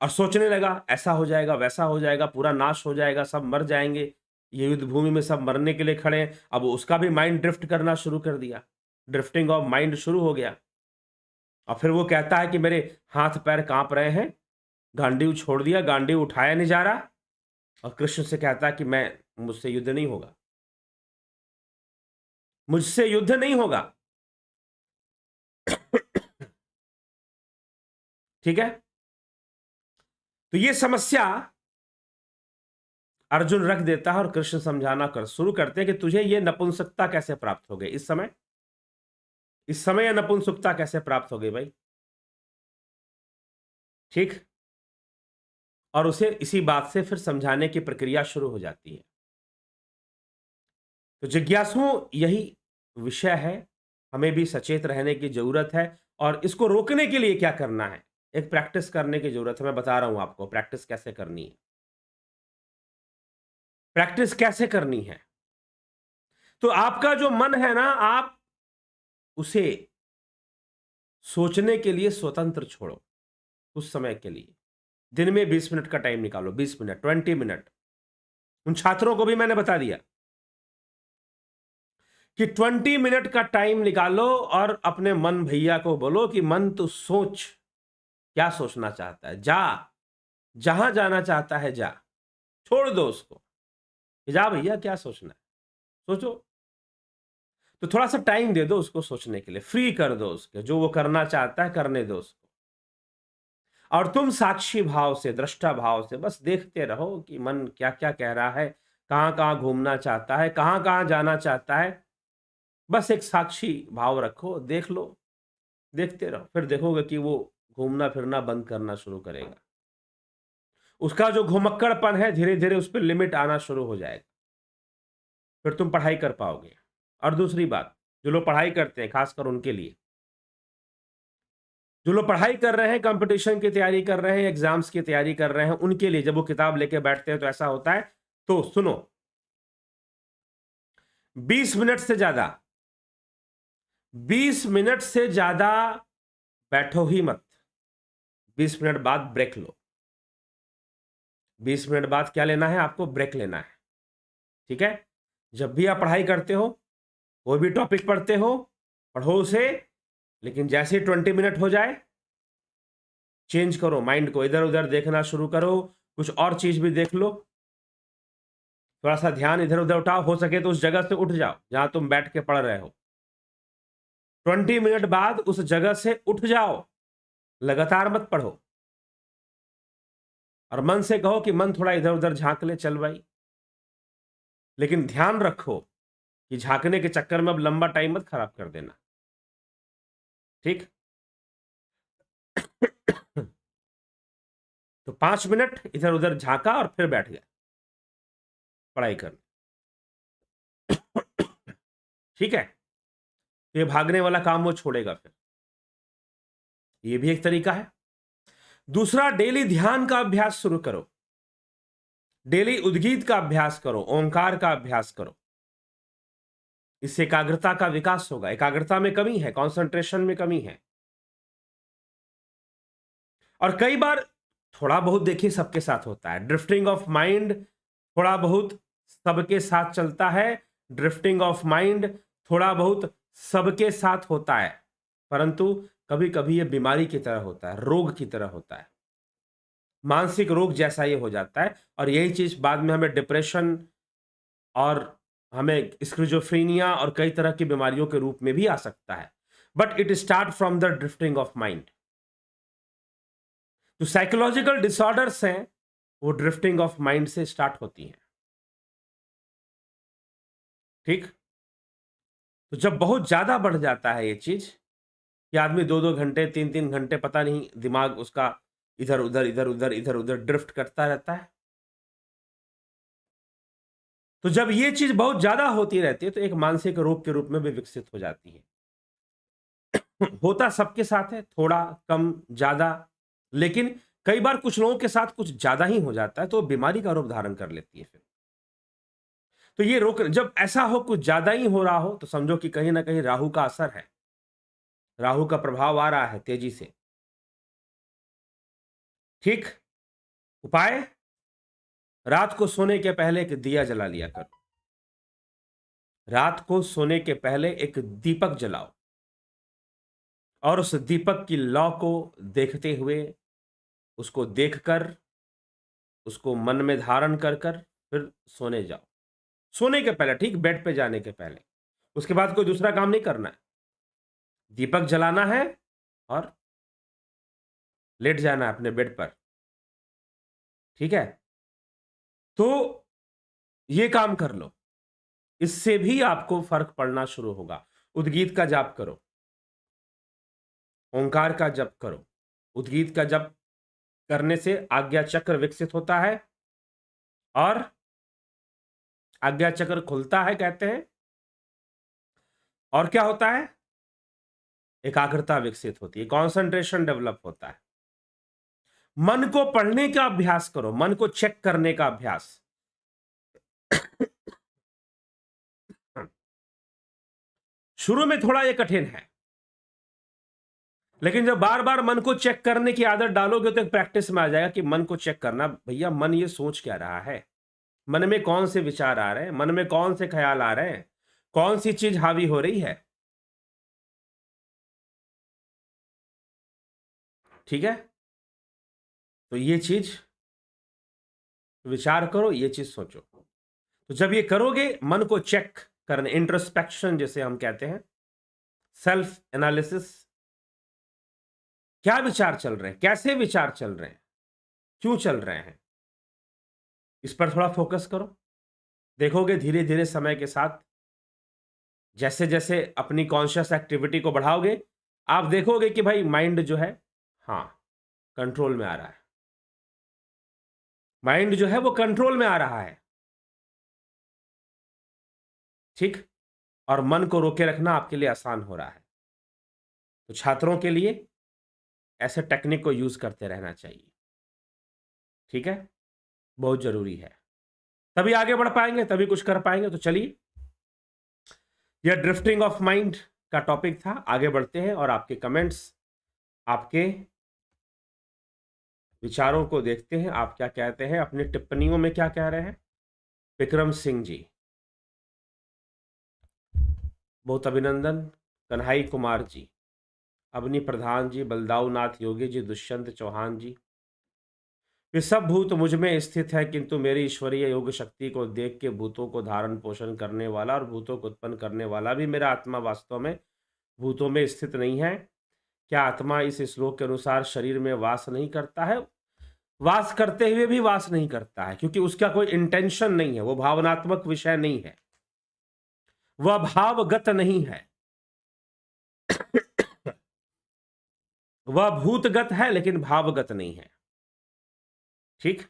और सोचने लगा ऐसा हो जाएगा, वैसा हो जाएगा, पूरा नाश हो जाएगा, सब मर जाएंगे, ये युद्ध भूमि में सब मरने के लिए खड़े हैं। अब उसका भी माइंड ड्रिफ्ट करना शुरू कर दिया, ड्रिफ्टिंग ऑफ माइंड शुरू हो गया। और फिर वो कहता है कि मेरे हाथ पैर कांप रहे हैं, गांडीव छोड़ दिया, गांडीव उठाया नहीं जा रहा, और कृष्ण से कहता है कि मैं मुझसे युद्ध नहीं होगा, मुझसे युद्ध नहीं होगा। ठीक है। तो ये समस्या अर्जुन रख देता है, और कृष्ण समझाना कर शुरू करते हैं कि तुझे ये नपुंसकता कैसे प्राप्त हो गई इस समय यह नपुंसकता कैसे प्राप्त हो गई भाई? ठीक। और उसे इसी बात से फिर समझाने की प्रक्रिया शुरू हो जाती है। तो जिज्ञासुओं, यही विषय है, हमें भी सचेत रहने की जरूरत है। और इसको रोकने के लिए क्या करना है? एक प्रैक्टिस करने की जरूरत है। मैं बता रहा हूं आपको प्रैक्टिस कैसे करनी है। प्रैक्टिस कैसे करनी है? तो आपका जो मन है ना, आप उसे सोचने के लिए स्वतंत्र छोड़ो कुछ समय के लिए। दिन में 20 मिनट का टाइम निकालो, 20 मिनट, 20 मिनट। उन छात्रों को भी मैंने बता दिया कि 20 मिनट का टाइम निकालो, और अपने मन भैया को बोलो कि मन तू सोच, क्या सोचना चाहता है, जा, जहां जाना चाहता है जा, छोड़ दो उसको कि जा भैया क्या सोचना है, सोचो। तो थोड़ा सा टाइम दे दो उसको सोचने के लिए, फ्री कर दो उसके, जो वो करना चाहता है करने दो उसको। और तुम साक्षी भाव से, दृष्टा भाव से बस देखते रहो कि मन क्या क्या कह रहा है, कहाँ कहाँ घूमना चाहता है, कहाँ कहाँ जाना चाहता है। बस एक साक्षी भाव रखो, देख लो, देखते रहो, फिर देखोगे कि वो घूमना फिरना बंद करना शुरू करेगा। उसका जो घुमक्कड़पन है धीरे धीरे उस पर लिमिट आना शुरू हो जाएगा, फिर तुम पढ़ाई कर पाओगे। और दूसरी बात, जो लोग पढ़ाई करते हैं, खासकर उनके लिए, जो लोग पढ़ाई कर रहे हैं, कंपटीशन की तैयारी कर रहे हैं, एग्जाम्स की तैयारी कर रहे हैं, उनके लिए जब वो किताब लेके बैठते हैं तो ऐसा होता है। तो सुनो, 20 मिनट से ज्यादा 20 मिनट से ज्यादा बैठो ही मत। 20 मिनट बाद ब्रेक लो। 20 मिनट बाद क्या लेना है आपको? ब्रेक लेना है। ठीक है? जब भी आप पढ़ाई करते हो, कोई भी टॉपिक पढ़ते हो, पढ़ो उसे, लेकिन जैसे 20 मिनट हो जाए, चेंज करो माइंड को, इधर उधर देखना शुरू करो, कुछ और चीज भी देख लो, थोड़ा सा ध्यान इधर उधर उठाओ, हो सके तो उस जगह से उठ जाओ जहां तुम बैठ के पढ़ रहे हो। 20 मिनट बाद उस जगह से उठ जाओ, लगातार मत पढ़ो, और मन से कहो कि मन थोड़ा इधर उधर झांक ले, चल भाई, लेकिन ध्यान रखो कि झांकने के चक्कर में अब लंबा टाइम मत खराब कर देना। ठीक? तो 5 मिनट इधर उधर झांका और फिर बैठ गया पढ़ाई करने। ठीक है? ये भागने वाला काम वो छोड़ेगा फिर। ये भी एक तरीका है। दूसरा, डेली ध्यान का अभ्यास शुरू करो, डेली उद्गीत का अभ्यास करो, ओंकार का अभ्यास करो। इससे एकाग्रता का विकास होगा। एकाग्रता में कमी है, कंसंट्रेशन में कमी है, और कई बार थोड़ा बहुत देखिए सबके साथ होता है, ड्रिफ्टिंग ऑफ माइंड थोड़ा बहुत सबके साथ चलता है। ड्रिफ्टिंग ऑफ माइंड थोड़ा बहुत सबके साथ होता है, परंतु कभी कभी ये बीमारी की तरह होता है, रोग की तरह होता है, मानसिक रोग जैसा ये हो जाता है, और यही चीज बाद में हमें डिप्रेशन और हमें स्किज़ोफ्रेनिया और कई तरह की बीमारियों के रूप में भी आ सकता है। But it start from the drifting of mind. जो साइकोलॉजिकल डिसऑर्डर्स हैं वो ड्रिफ्टिंग ऑफ माइंड से स्टार्ट होती हैं। ठीक? तो जब बहुत ज्यादा बढ़ जाता है ये चीज कि आदमी 2-2 घंटे 3-3 घंटे पता नहीं दिमाग उसका इधर उधर इधर उधर इधर उधर ड्रिफ्ट करता रहता है, तो जब ये चीज बहुत ज्यादा होती रहती है तो एक मानसिक रोग के रूप में भी विकसित हो जाती है। होता सबके साथ है, थोड़ा कम ज्यादा, लेकिन कई बार कुछ लोगों के साथ कुछ ज्यादा ही हो जाता है तो बीमारी का रूप धारण कर लेती है फिर। तो ये रोक, जब ऐसा हो कुछ ज्यादा ही हो रहा हो तो समझो कि कहीं ना कहीं राहु का असर है, राहु का प्रभाव आ रहा है तेजी से। ठीक? उपाय, रात को सोने के पहले एक दिया जला लिया करो। रात को सोने के पहले एक दीपक जलाओ, और उस दीपक की लौ को देखते हुए, उसको देखकर, उसको मन में धारण कर कर फिर सोने जाओ। सोने के पहले, ठीक बेड पे जाने के पहले। उसके बाद कोई दूसरा काम नहीं करना है, दीपक जलाना है और लेट जाना है अपने बेड पर। ठीक है? तो ये काम कर लो, इससे भी आपको फर्क पड़ना शुरू होगा। उद्गीत का जाप करो, ओंकार का जप करो। उद्गीत का जप करने से आज्ञा चक्र विकसित होता है और आज्ञा चक्र खुलता है कहते हैं, और क्या होता है? एकाग्रता विकसित होती है, कंसंट्रेशन डेवलप होता है। मन को पढ़ने का अभ्यास करो, मन को चेक करने का अभ्यास। शुरू में थोड़ा ये कठिन है, लेकिन जब बार बार मन को चेक करने की आदत डालोगे तो एक प्रैक्टिस में आ जाएगा कि मन को चेक करना, भैया मन ये सोच क्या रहा है, मन में कौन से विचार आ रहे हैं, मन में कौन से ख्याल आ रहे हैं, कौन सी चीज हावी हो रही है। ठीक है? तो ये चीज विचार करो, ये चीज सोचो। तो जब ये करोगे, मन को चेक करने, इंट्रोस्पेक्शन जिसे हम कहते हैं, सेल्फ एनालिसिस, क्या विचार चल रहे हैं, कैसे विचार चल रहे हैं, क्यों चल रहे हैं, इस पर थोड़ा फोकस करो। देखोगे धीरे धीरे समय के साथ जैसे जैसे अपनी कॉन्शियस एक्टिविटी को बढ़ाओगे, आप देखोगे कि भाई माइंड जो है, हाँ, कंट्रोल में आ रहा है। माइंड जो है वो कंट्रोल में आ रहा है, ठीक। और मन को रोके रखना आपके लिए आसान हो रहा है। तो छात्रों के लिए ऐसे टेक्निक को यूज करते रहना चाहिए, ठीक है, बहुत जरूरी है। तभी आगे बढ़ पाएंगे, तभी कुछ कर पाएंगे। तो चलिए, यह ड्रिफ्टिंग ऑफ माइंड का टॉपिक था। आगे बढ़ते हैं और आपके कमेंट्स, आपके विचारों को देखते हैं, आप क्या कहते हैं, अपनी टिप्पणियों में क्या कह रहे हैं। विक्रम सिंह जी, बहुत अभिनंदन। कन्हई कुमार जी, अवनी प्रधान जी, बलदाऊ नाथ योगी जी, दुष्यंत चौहान जी, वे सब भूत मुझ में स्थित है, किंतु मेरी ईश्वरीय योग शक्ति को देख के भूतों को धारण पोषण करने वाला और भूतों को उत्पन्न करने वाला भी मेरा आत्मा वास्तव में भूतों में स्थित नहीं है। क्या आत्मा इस श्लोक के अनुसार शरीर में वास नहीं करता है? वास करते हुए भी वास नहीं करता है, क्योंकि उसका कोई इंटेंशन नहीं है, वो भावनात्मक विषय नहीं है, वह भावगत नहीं है। वह भूतगत है लेकिन भावगत नहीं है, ठीक।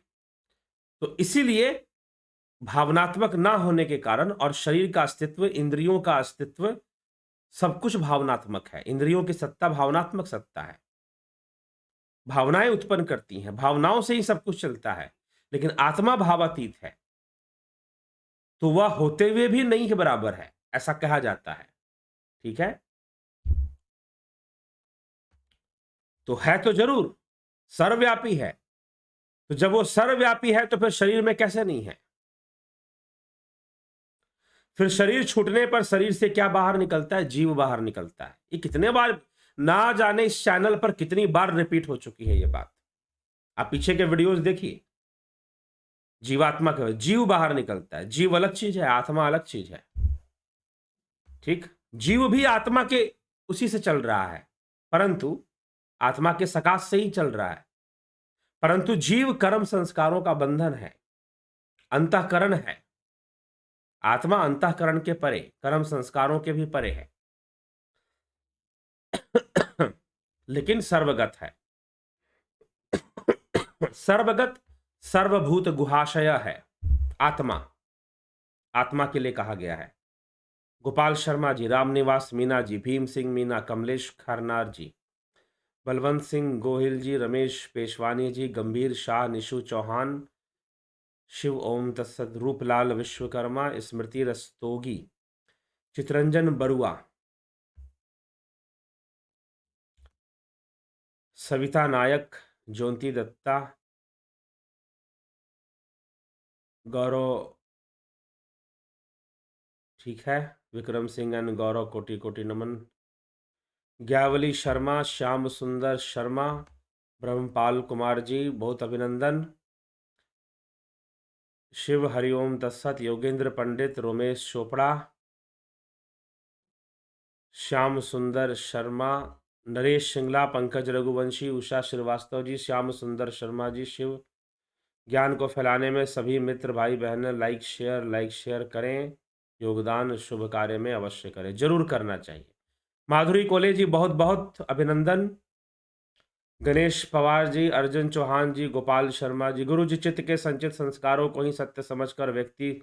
तो इसीलिए भावनात्मक ना होने के कारण और शरीर का अस्तित्व, इंद्रियों का अस्तित्व, सब कुछ भावनात्मक है। इंद्रियों की सत्ता भावनात्मक सत्ता है, भावनाएं उत्पन्न करती हैं, भावनाओं से ही सब कुछ चलता है। लेकिन आत्मा भावातीत है, तो वह होते हुए भी नहीं के बराबर है, ऐसा कहा जाता है, ठीक है। तो है तो जरूर, सर्वव्यापी है। तो जब वो सर्वव्यापी है तो फिर शरीर में कैसे नहीं है? फिर शरीर छूटने पर शरीर से क्या बाहर निकलता है? जीव बाहर निकलता है। ये कितने बार, ना जाने इस चैनल पर कितनी बार रिपीट हो चुकी है ये बात। आप पीछे के वीडियोस देखिए। जीवात्मा का जीव बाहर निकलता है। जीव अलग चीज है, आत्मा अलग चीज है, ठीक। जीव भी आत्मा के उसी से चल रहा है, परंतु आत्मा के सकाश से ही चल रहा है। परंतु जीव कर्म संस्कारों का बंधन है, अंतःकरण है। आत्मा अंतःकरण के परे, कर्म संस्कारों के भी परे है, लेकिन सर्वगत है। सर्वगत, सर्वभूत गुहाशय है आत्मा, आत्मा के लिए कहा गया है। गोपाल शर्मा जी, रामनिवास मीना जी, भीम सिंह मीना, कमलेश खरनार जी, बलवंत सिंह गोहिल जी, रमेश पेशवानी जी, गंभीर शाह, निशु चौहान, शिव ओम तत्सत, रूपलाल विश्वकर्मा, स्मृति रस्तोगी, चितरंजन बरुआ, सविता नायक, ज्योति दत्ता, गौरव, ठीक है, विक्रम सिंह एंड गौरव, कोटि कोटि नमन। ज्ञावली शर्मा, श्याम सुंदर शर्मा, ब्रह्मपाल कुमार जी, बहुत अभिनंदन। शिव हरिओम तत्सत, योगेंद्र पंडित, रोमेश चोपड़ा, श्याम सुंदर शर्मा, नरेश सिंगला, पंकज रघुवंशी, उषा श्रीवास्तव जी, श्याम सुंदर शर्मा जी, शिव। ज्ञान को फैलाने में सभी मित्र भाई बहन लाइक शेयर करें, योगदान शुभ कार्य में अवश्य करें, जरूर करना चाहिए। माधुरी कोले जी, बहुत बहुत अभिनंदन। गणेश पवार जी, अर्जुन चौहान जी, गोपाल शर्मा जी, गुरु जी, चित्त के संचित संस्कारों को ही सत्य समझकर व्यक्ति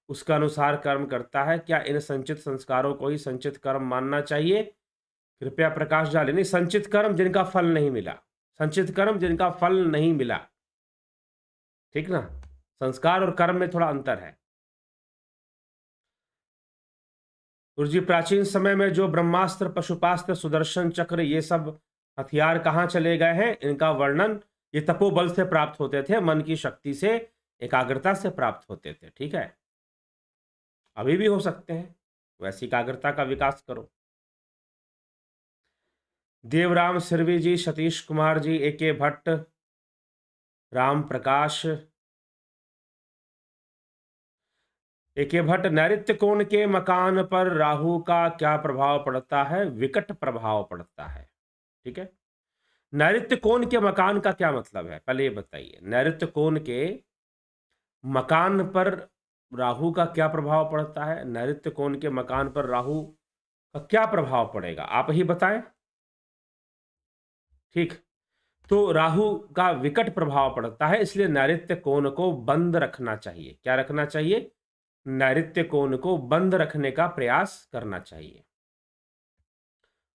उसका अनुसार कर्म करता है। क्या इन संचित संस्कारों को ही संचित कर्म मानना चाहिए? कृपया प्रकाश डालें। नहीं, संचित कर्म जिनका फल नहीं मिला, संचित कर्म जिनका फल नहीं मिला, ठीक ना। संस्कार और कर्म में थोड़ा अंतर है। गुरु जी, प्राचीन समय में जो ब्रह्मास्त्र, पशुपास्त्र, सुदर्शन चक्र, ये सब हथियार कहाँ चले गए हैं? इनका वर्णन, ये तपोबल से प्राप्त होते थे, मन की शक्ति से, एकाग्रता से प्राप्त होते थे, ठीक है। अभी भी हो सकते हैं, वैसी एकाग्रता का विकास करो। देवराम सिरवी जी, सतीश कुमार जी, AK भट्ट, राम प्रकाश, AK भट्ट, नैऋत्य कोण के मकान पर राहु का क्या प्रभाव पड़ता है? विकट प्रभाव पड़ता है, ठीक है। नैऋत्य कोण के मकान का क्या मतलब है, पहले ये बताइए। नैऋत्य कोण के मकान पर राहु का क्या प्रभाव पड़ता है? नैऋत्य कोण के मकान पर राहु का क्या प्रभाव पड़ेगा, आप ही बताएं। ठीक, तो राहु का विकट प्रभाव पड़ता है, इसलिए नैऋत्य कोण को बंद रखना चाहिए। क्या रखना चाहिए? नैऋत्य कोण को बंद रखने का प्रयास करना चाहिए,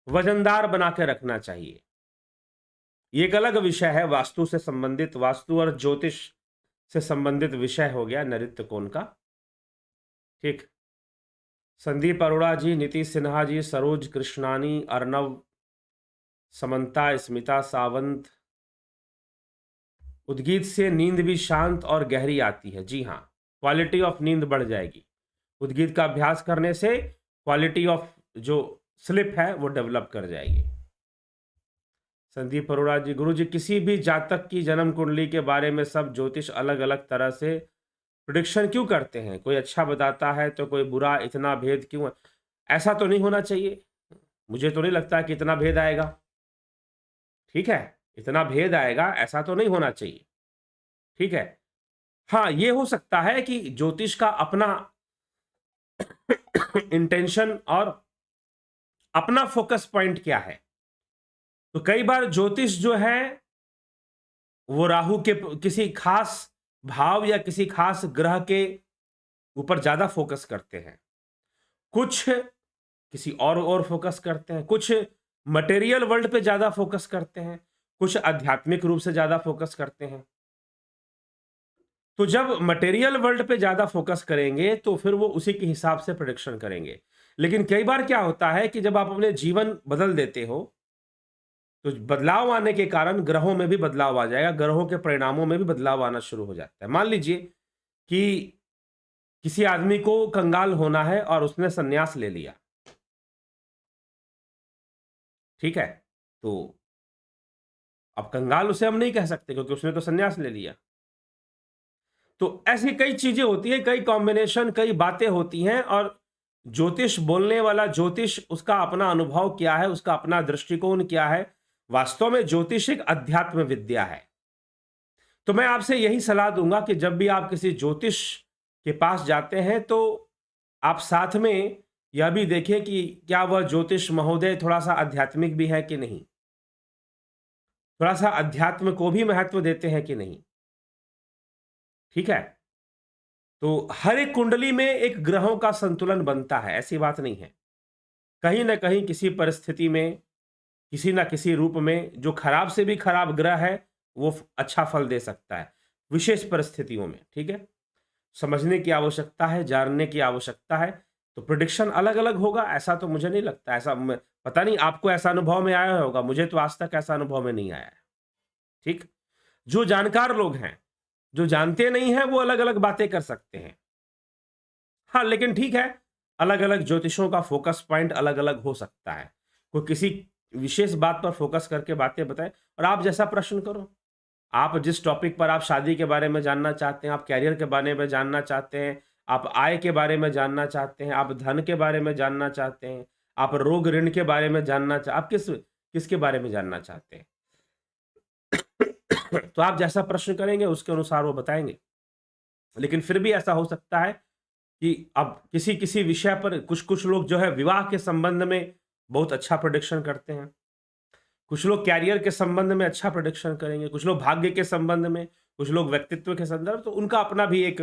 वजनदार बना के रखना चाहिए। ये एक अलग विषय है, वास्तु से संबंधित, वास्तु और ज्योतिष से संबंधित विषय हो गया नैऋत्य कोण का। ठीक, संदीप अरोड़ा जी, नीतीश सिन्हा जी, सरोज कृष्णानी, अर्नव, समंता, स्मिता सावंत। उद्गीत से नींद भी शांत और गहरी आती है। जी हाँ, क्वालिटी ऑफ नींद बढ़ जाएगी। उद्गीत का अभ्यास करने से क्वालिटी ऑफ जो स्लिप है वो डेवलप कर जाएगी। संदीप अरोड़ा जी, गुरु जी किसी भी जातक की जन्म कुंडली के बारे में सब ज्योतिष अलग अलग तरह से प्रिडिक्शन क्यों करते हैं? कोई अच्छा बताता है तो कोई बुरा, इतना भेद क्यों है? ऐसा तो नहीं होना चाहिए, मुझे तो नहीं लगता कि इतना भेद आएगा। ठीक है, इतना भेद आएगा ऐसा तो नहीं होना चाहिए। ठीक है, हाँ ये हो सकता है कि ज्योतिष का अपना इंटेंशन और अपना फोकस पॉइंट क्या है। तो कई बार ज्योतिष जो है वो राहु के किसी खास भाव या किसी खास ग्रह के ऊपर ज्यादा फोकस करते हैं, कुछ किसी और फोकस करते हैं, कुछ मटेरियल वर्ल्ड पे ज्यादा फोकस करते हैं, कुछ आध्यात्मिक रूप से ज्यादा फोकस करते हैं। तो जब मटेरियल वर्ल्ड पे ज्यादा फोकस करेंगे तो फिर वो उसी के हिसाब से प्रेडिक्शन करेंगे। लेकिन कई बार क्या होता है कि जब आप अपने जीवन बदल देते हो तो बदलाव आने के कारण ग्रहों में भी बदलाव आ जाएगा, ग्रहों के परिणामों में भी बदलाव आना शुरू हो जाता है। मान लीजिए कि किसी आदमी को कंगाल होना है और उसने संन्यास ले लिया। ठीक है, तो अब कंगाल उसे हम नहीं कह सकते क्योंकि उसने तो संन्यास ले लिया। तो ऐसी कई चीजें होती है, कई कॉम्बिनेशन, कई बातें होती हैं, और ज्योतिष बोलने वाला ज्योतिष, उसका अपना अनुभव क्या है, उसका अपना दृष्टिकोण क्या है। वास्तव में ज्योतिष एक अध्यात्म विद्या है। तो मैं आपसे यही सलाह दूंगा कि जब भी आप किसी ज्योतिष के पास जाते हैं तो आप साथ में यह भी देखें कि क्या वह ज्योतिष महोदय थोड़ा सा आध्यात्मिक भी है कि नहीं, थोड़ा सा अध्यात्म को भी महत्व देते हैं कि नहीं। ठीक है, तो हर एक कुंडली में एक ग्रहों का संतुलन बनता है, ऐसी बात नहीं है। कहीं ना कहीं किसी परिस्थिति में, किसी ना किसी रूप में, जो खराब से भी खराब ग्रह है वो अच्छा फल दे सकता है विशेष परिस्थितियों में। ठीक है, समझने की आवश्यकता है, जानने की आवश्यकता है। तो प्रिडिक्शन अलग अलग होगा, ऐसा तो मुझे नहीं लगता। ऐसा पता नहीं आपको ऐसा अनुभव में आया होगा, मुझे तो आज तक ऐसा अनुभव में नहीं आया है। ठीक, जो जानकार लोग हैं, जो जानते नहीं हैं, वो अलग अलग बातें कर सकते हैं। हाँ लेकिन ठीक है, अलग अलग ज्योतिषों का फोकस पॉइंट अलग अलग हो सकता है। कोई किसी विशेष बात पर फोकस करके बातें बताए, और आप जैसा प्रश्न करो। आप जिस टॉपिक पर, आप शादी के बारे में जानना चाहते हैं, आप कैरियर के बारे में जानना चाहते हैं, आप आय के बारे में जानना चाहते हैं, आप धन के बारे में जानना चाहते हैं, आप रोग ऋण के बारे में जानना आप किसके बारे में जानना चाहते हैं तो आप जैसा प्रश्न करेंगे उसके अनुसार वो बताएंगे। लेकिन फिर भी ऐसा हो सकता है कि अब किसी किसी विषय पर कुछ कुछ लोग जो है विवाह के संबंध में बहुत अच्छा प्रेडिक्शन करते हैं, कुछ लोग कैरियर के संबंध में अच्छा प्रेडिक्शन करेंगे, कुछ लोग भाग्य के संबंध में, कुछ लोग व्यक्तित्व के संदर्भ। तो उनका अपना भी एक,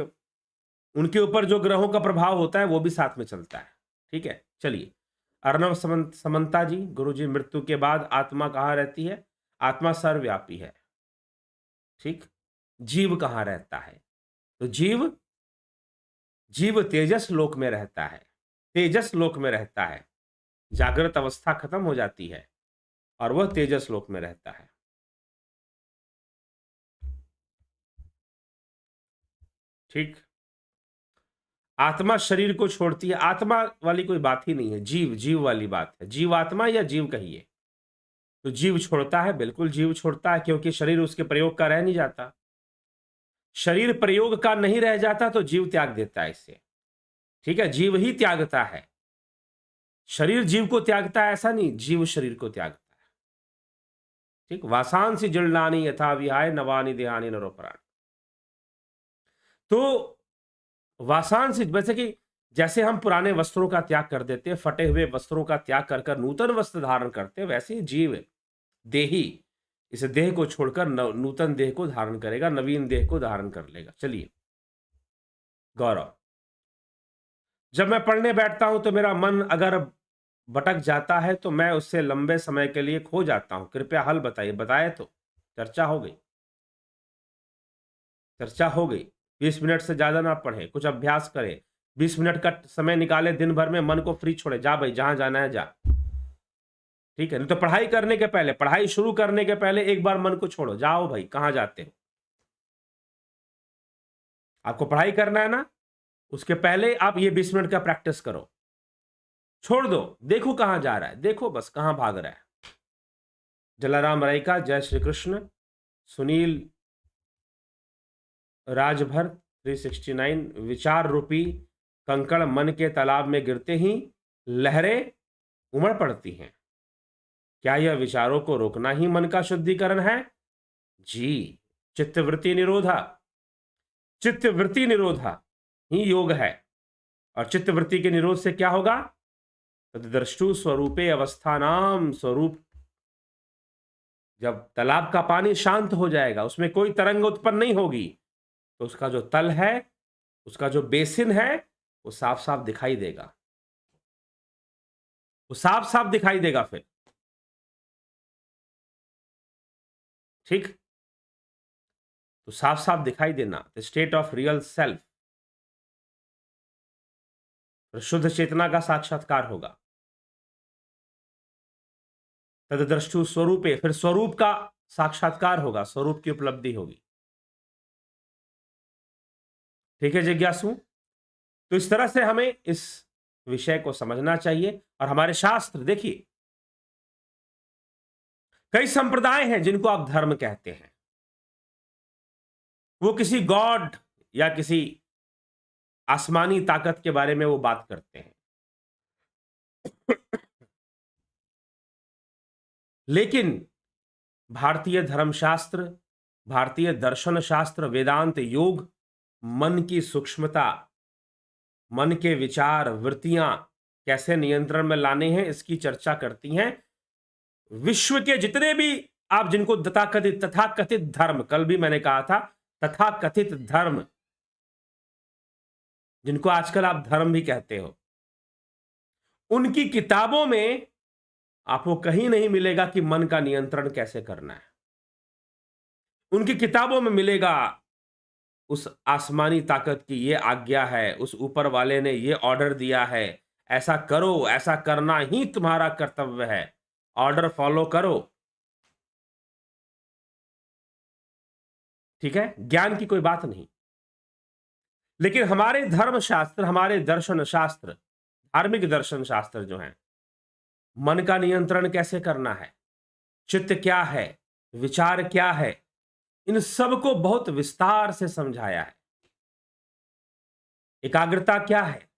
उनके ऊपर जो ग्रहों का प्रभाव होता है वो भी साथ में चलता है। ठीक है, चलिए। अर्णव समंता जी, गुरुजी, मृत्यु के बाद आत्मा कहाँ रहती है? आत्मा सर्वव्यापी है। ठीक, जीव कहाँ रहता है? तो जीव जीव तेजस लोक में रहता है, तेजस लोक में रहता है। जागृत अवस्था खत्म हो जाती है और वह तेजस लोक में रहता है। ठीक, आत्मा शरीर को छोड़ती है, आत्मा वाली कोई बात ही नहीं है, जीव जीव वाली बात है। जीवात्मा या जीव कहिए, तो जीव छोड़ता है, बिल्कुल जीव छोड़ता है, क्योंकि शरीर उसके प्रयोग का रह नहीं जाता। शरीर प्रयोग का नहीं रह जाता तो जीव त्याग देता है इसे। ठीक है, जीव ही त्यागता है, शरीर जीव को त्यागता है ऐसा नहीं, जीव शरीर को त्यागता है। ठीक, वासांसी जीर्णानि यथा विहाय नवानि देहानि नरोपराणि। तो वासांसी वैसे कि जैसे हम पुराने वस्त्रों का त्याग कर देते हैं, फटे हुए वस्त्रों का त्याग कर कर नूतन वस्त्र धारण करते हैं, वैसे ही जीव देही इस देह को छोड़कर नूतन देह को धारण करेगा, नवीन देह को धारण कर लेगा। चलिए गौरव, जब मैं पढ़ने बैठता हूं तो मेरा मन अगर भटक जाता है तो मैं उससे लंबे समय के लिए खो जाता हूं, कृपया हल बताइए। बताए तो चर्चा हो गई, चर्चा हो गई। 20 मिनट से ज्यादा ना पढ़े, कुछ अभ्यास करें, 20 मिनट का समय निकाले दिन भर में, मन को फ्री छोड़े, जा भाई जहां जाना है जा। ठीक है, नहीं तो पढ़ाई करने के पहले, पढ़ाई शुरू करने के पहले एक बार मन को छोड़ो, जाओ भाई कहां जाते हो। आपको पढ़ाई करना है ना, उसके पहले आप ये 20 मिनट का प्रैक्टिस करो, छोड़ दो, देखो कहां जा रहा है, देखो बस कहां भाग रहा है। जलाराम राय जय श्री कृष्ण। सुनील राजभर 369, विचार रूपी कंकड़ मन के तालाब में गिरते ही लहरें उमड़ पड़ती हैं, क्या यह विचारों को रोकना ही मन का शुद्धिकरण है? जी, चित्तवृत्ति निरोधा, चित्तवृत्ति निरोधा ही योग है। और चित्तवृत्ति के निरोध से क्या होगा? तद्द्रष्टु स्वरूपे अवस्थानाम स्वरूप, जब तालाब का पानी शांत हो जाएगा, उसमें कोई तरंग उत्पन्न नहीं होगी, तो उसका जो तल है, उसका जो बेसिन है, वो साफ साफ दिखाई देगा, वो साफ साफ दिखाई देगा फिर। ठीक, तो साफ साफ दिखाई देना, the state of real self, शुद्ध चेतना का साक्षात्कार होगा। तद्द्रष्टु स्वरूपे, फिर स्वरूप का साक्षात्कार होगा, स्वरूप की उपलब्धि होगी। ठीक है जिज्ञासु, तो इस तरह से हमें इस विषय को समझना चाहिए। और हमारे शास्त्र देखिए, कई संप्रदाय हैं जिनको आप धर्म कहते हैं, वो किसी गॉड या किसी आसमानी ताकत के बारे में वो बात करते हैं, लेकिन भारतीय धर्मशास्त्र, भारतीय दर्शन शास्त्र, वेदांत, योग मन की सूक्ष्मता, मन के विचार वृत्तियां कैसे नियंत्रण में लाने हैं, इसकी चर्चा करती हैं। विश्व के जितने भी आप जिनको तथाकथित धर्म, कल भी मैंने कहा था तथाकथित धर्म, जिनको आजकल आप धर्म भी कहते हो, उनकी किताबों में आपको कहीं नहीं मिलेगा कि मन का नियंत्रण कैसे करना है। उनकी किताबों में मिलेगा उस आसमानी ताकत की ये आज्ञा है, उस ऊपर वाले ने ये ऑर्डर दिया है, ऐसा करो, ऐसा करना ही तुम्हारा कर्तव्य है, ऑर्डर फॉलो करो। ठीक है, ज्ञान की कोई बात नहीं। लेकिन हमारे धर्म शास्त्र, हमारे दर्शन शास्त्र, धार्मिक दर्शन शास्त्र जो हैं, मन का नियंत्रण कैसे करना है, चित्त क्या है, विचार क्या है, इन सब को बहुत विस्तार से समझाया है। एकाग्रता क्या है,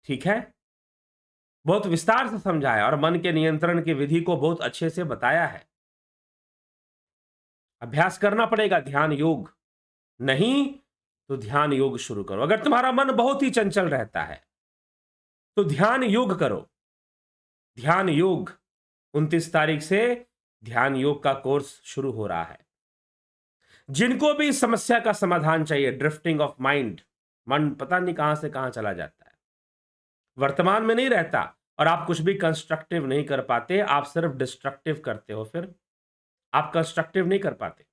ठीक है, बहुत विस्तार से समझाया, और मन के नियंत्रण की विधि को बहुत अच्छे से बताया है। अभ्यास करना पड़ेगा, ध्यान योग, नहीं तो ध्यान योग शुरू करो। अगर तुम्हारा मन बहुत ही चंचल रहता है तो ध्यान योग करो। ध्यान योग 29 तारीख से ध्यान योग का कोर्स शुरू हो रहा है। जिनको भी समस्या का समाधान चाहिए, ड्रिफ्टिंग ऑफ माइंड, मन पता नहीं कहां से कहां चला जाता है, वर्तमान में नहीं रहता, और आप कुछ भी कंस्ट्रक्टिव नहीं कर पाते, आप सिर्फ डिस्ट्रक्टिव करते हो, फिर आप कंस्ट्रक्टिव नहीं कर पाते।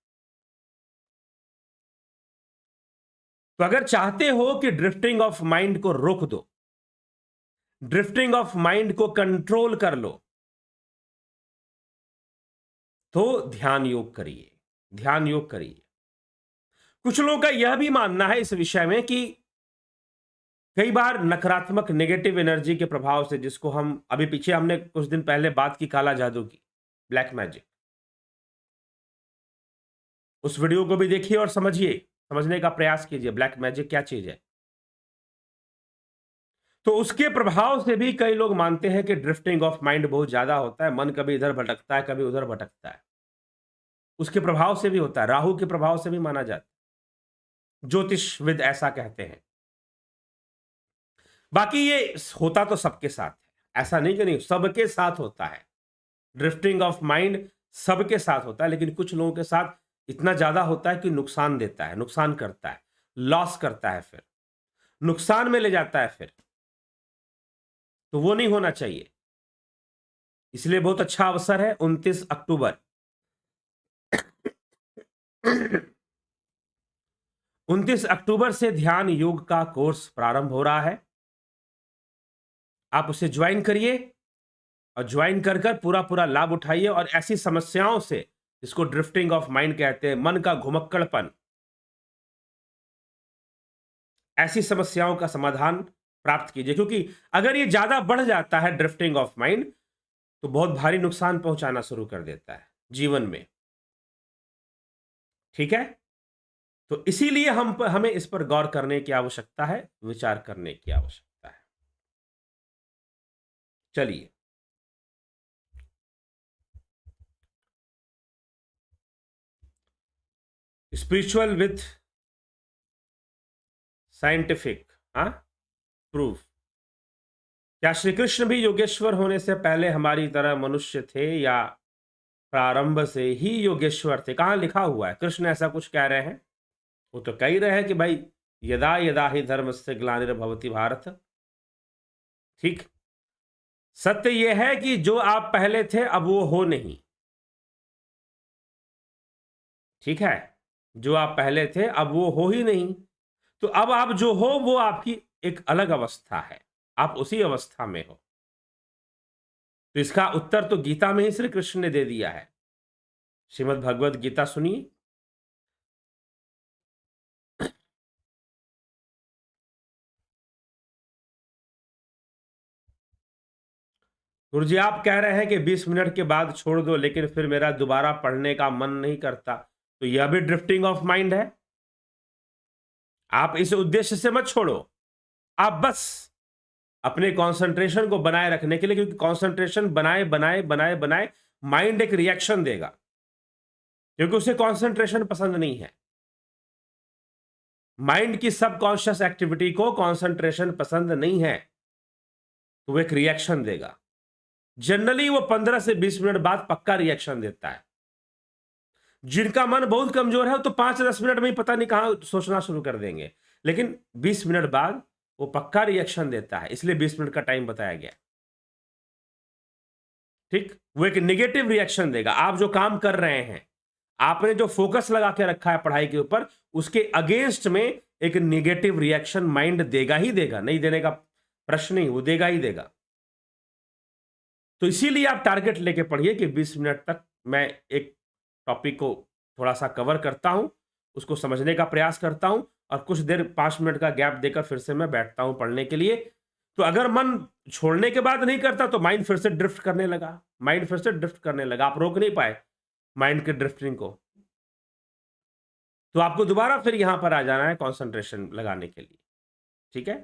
तो अगर चाहते हो कि ड्रिफ्टिंग ऑफ माइंड को रोक दो, ड्रिफ्टिंग ऑफ माइंड को कंट्रोल कर लो, तो ध्यान योग करिए, ध्यान योग करिए। कुछ लोगों का यह भी मानना है इस विषय में कि कई बार नकारात्मक नेगेटिव एनर्जी के प्रभाव से, जिसको हम अभी पीछे हमने कुछ दिन पहले बात की काला जादू की, ब्लैक मैजिक, उस वीडियो को भी देखिए और समझिए, समझने का प्रयास कीजिए ब्लैक मैजिक क्या चीज है। तो उसके प्रभाव से भी कई लोग मानते हैं कि ड्रिफ्टिंग ऑफ माइंड बहुत ज्यादा होता है, मन कभी इधर भटकता है कभी उधर भटकता है, उसके प्रभाव से भी होता है, राहु के प्रभाव से भी माना जाता है, ज्योतिषविद ऐसा कहते हैं। बाकी ये होता तो सबके साथ है, ऐसा नहीं कि नहीं, सबके साथ होता है। ड्रिफ्टिंग ऑफ माइंड सबके साथ होता है, लेकिन कुछ लोगों के साथ इतना ज्यादा होता है कि नुकसान देता है, नुकसान करता है, लॉस करता है, फिर नुकसान में ले जाता है, फिर तो वो नहीं होना चाहिए। इसलिए बहुत अच्छा अवसर है 29 अक्टूबर 29 अक्टूबर से ध्यान योग का कोर्स प्रारंभ हो रहा है। आप उसे ज्वाइन करिए और ज्वाइन कर कर पूरा पूरा लाभ उठाइए, और ऐसी समस्याओं से, जिसको ड्रिफ्टिंग ऑफ माइंड कहते हैं, मन का घुमक्कड़पन, ऐसी समस्याओं का समाधान प्राप्त कीजिए। क्योंकि अगर ये ज्यादा बढ़ जाता है ड्रिफ्टिंग ऑफ माइंड, तो बहुत भारी नुकसान पहुंचाना शुरू कर देता है जीवन में। ठीक है, तो इसीलिए हमें इस पर गौर करने की आवश्यकता है, विचार करने की आवश्यकता है। चलिए, स्पिरिचुअल विथ साइंटिफिक प्रूफ। क्या श्री कृष्ण भी योगेश्वर होने से पहले हमारी तरह मनुष्य थे, या प्रारंभ से ही योगेश्वर थे? कहां लिखा हुआ है? कृष्ण ऐसा कुछ कह रहे हैं? वो तो कह ही रहे हैं कि भाई यदा यदा ही धर्मस्य ग्लानिर्भवति भारत। ठीक, सत्य यह है कि जो आप पहले थे अब वो हो नहीं। ठीक है, जो आप पहले थे अब वो हो ही नहीं, तो अब आप जो हो वो आपकी एक अलग अवस्था है, आप उसी अवस्था में हो। तो इसका उत्तर तो गीता में ही श्री कृष्ण ने दे दिया है। श्रीमद् भगवद गीता सुनिए। गुरुजी आप कह रहे हैं कि 20 मिनट के बाद छोड़ दो, लेकिन फिर मेरा दोबारा पढ़ने का मन नहीं करता, तो यह भी ड्रिफ्टिंग ऑफ माइंड है। आप इस उद्देश्य से मत छोड़ो, आप बस अपने कंसंट्रेशन को बनाए रखने के लिए, क्योंकि कंसंट्रेशन बनाए बनाए बनाए बनाए माइंड एक रिएक्शन देगा, क्योंकि उसे कंसंट्रेशन पसंद नहीं है। माइंड की सबकॉन्शियस एक्टिविटी को कंसंट्रेशन पसंद नहीं है, तो वो एक रिएक्शन देगा। जनरली वो 15 से 20 मिनट बाद पक्का रिएक्शन देता है। जिनका मन बहुत कमजोर है तो 5-10 मिनट में ही पता नहीं कहां सोचना शुरू कर देंगे, लेकिन 20 मिनट बाद वो पक्का रिएक्शन देता है, इसलिए 20 मिनट का टाइम बताया गया। ठीक, वो एक नेगेटिव रिएक्शन देगा। आप जो काम कर रहे हैं, आपने जो फोकस लगा के रखा है पढ़ाई के ऊपर, उसके अगेंस्ट में एक नेगेटिव रिएक्शन माइंड देगा ही देगा, नहीं देने का प्रश्न नहीं, वो देगा ही देगा। तो इसीलिए आप टारगेट लेके पढ़िए कि 20 मिनट तक मैं एक टॉपिक को थोड़ा सा कवर करता हूं, उसको समझने का प्रयास करता हूं, और कुछ देर 5 मिनट का गैप देकर फिर से मैं बैठता हूं पढ़ने के लिए। तो अगर मन छोड़ने के बाद नहीं करता तो माइंड फिर से ड्रिफ्ट करने लगा, माइंड फिर से ड्रिफ्ट करने लगा, आप रोक नहीं पाए माइंड के ड्रिफ्टिंग को, तो आपको दोबारा फिर यहां पर आ जाना है कंसंट्रेशन लगाने के लिए। ठीक है,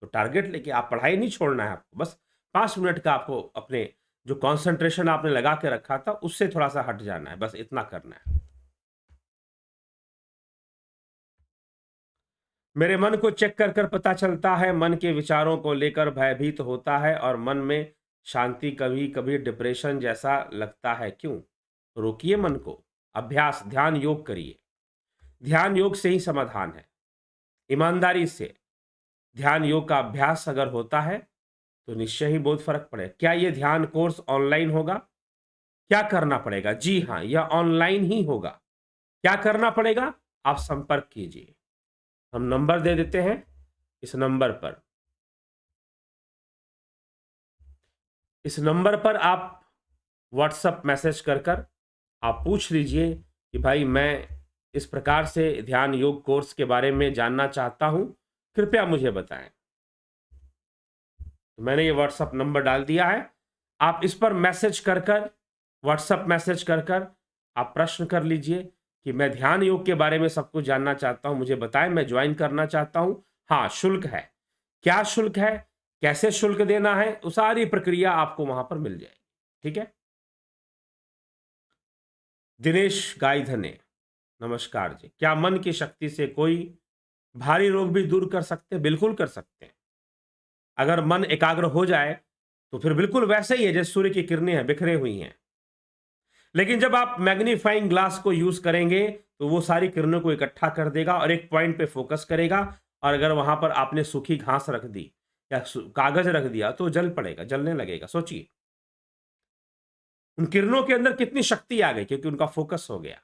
तो टारगेट लेके आप पढ़ाई नहीं छोड़ना है आपको, बस 5 मिनट का आपको अपने जो कंसंट्रेशन आपने लगा के रखा था उससे थोड़ा सा हट जाना है, बस इतना करना है। मेरे मन को चेक कर कर पता चलता है, मन के विचारों को लेकर भयभीत होता है और मन में शांति, कभी कभी डिप्रेशन जैसा लगता है, क्यों? रोकिए मन को, अभ्यास, ध्यान योग करिए। ध्यान योग से ही समाधान है। ईमानदारी से ध्यान योग का अभ्यास अगर होता है तो निश्चय ही बहुत फर्क पड़ेगा। क्या ये ध्यान कोर्स ऑनलाइन होगा? क्या करना पड़ेगा? जी हाँ, यह ऑनलाइन ही होगा। क्या करना पड़ेगा? आप संपर्क कीजिए, हम नंबर दे देते हैं, इस नंबर पर आप व्हाट्सएप मैसेज कर कर आप पूछ लीजिए कि भाई मैं इस प्रकार से ध्यान योग कोर्स के बारे में जानना चाहता हूं, कृपया मुझे बताएं। तो मैंने ये व्हाट्सएप नंबर डाल दिया है, आप इस पर मैसेज कर कर, व्हाट्सएप मैसेज कर कर आप प्रश्न कर लीजिए कि मैं ध्यान योग के बारे में सब कुछ जानना चाहता हूं, मुझे बताएं, मैं ज्वाइन करना चाहता हूं। हाँ, शुल्क है। क्या शुल्क है? कैसे शुल्क देना है, वो सारी प्रक्रिया आपको वहां पर मिल जाएगी। ठीक है। दिनेश गायधने, नमस्कार जी। क्या मन की शक्ति से कोई भारी रोग भी दूर कर सकते हैं? बिल्कुल कर सकते हैं। अगर मन एकाग्र हो जाए तो फिर बिल्कुल वैसे ही है जैसे सूर्य की किरणें हैं, बिखरे हुई हैं। लेकिन जब आप मैग्नीफाइंग ग्लास को यूज करेंगे तो वो सारी किरणों को इकट्ठा कर देगा और एक पॉइंट पे फोकस करेगा। और अगर वहां पर आपने सूखी घास रख दी या कागज रख दिया तो जल पड़ेगा, जलने लगेगा। सोचिए उन किरणों के अंदर कितनी शक्ति आ गई, क्योंकि उनका फोकस हो गया।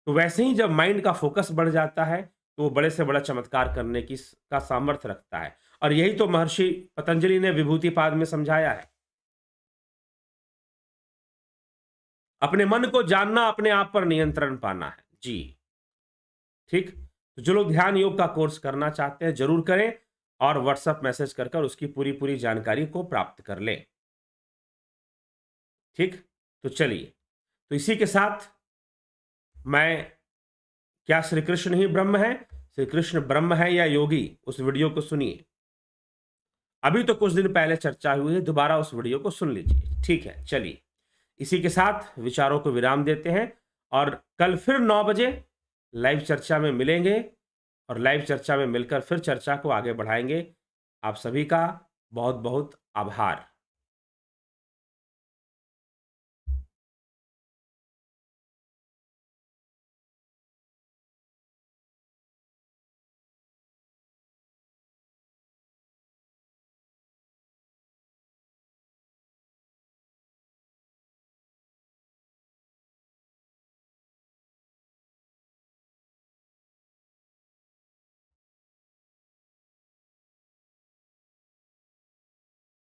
तो वैसे ही जब माइंड का फोकस बढ़ जाता है तो वो बड़े से बड़ा चमत्कार करने की का सामर्थ्य रखता है। और यही तो महर्षि पतंजलि ने विभूतिपाद में समझाया है। अपने मन को जानना, अपने आप पर नियंत्रण पाना है जी। ठीक। तो जो लोग ध्यान योग का कोर्स करना चाहते हैं जरूर करें और व्हाट्सएप मैसेज कर उसकी पूरी पूरी जानकारी को प्राप्त कर लें। ठीक। तो चलिए, तो इसी के साथ मैं, क्या श्री कृष्ण ही ब्रह्म है, श्री कृष्ण ब्रह्म है या योगी, उस वीडियो को सुनिए। अभी तो कुछ दिन पहले चर्चा हुई है, दोबारा उस वीडियो को सुन लीजिए। ठीक है। चलिए, इसी के साथ विचारों को विराम देते हैं और कल फिर 9 बजे लाइव चर्चा में मिलेंगे और लाइव चर्चा में मिलकर फिर चर्चा को आगे बढ़ाएंगे। आप सभी का बहुत बहुत आभार।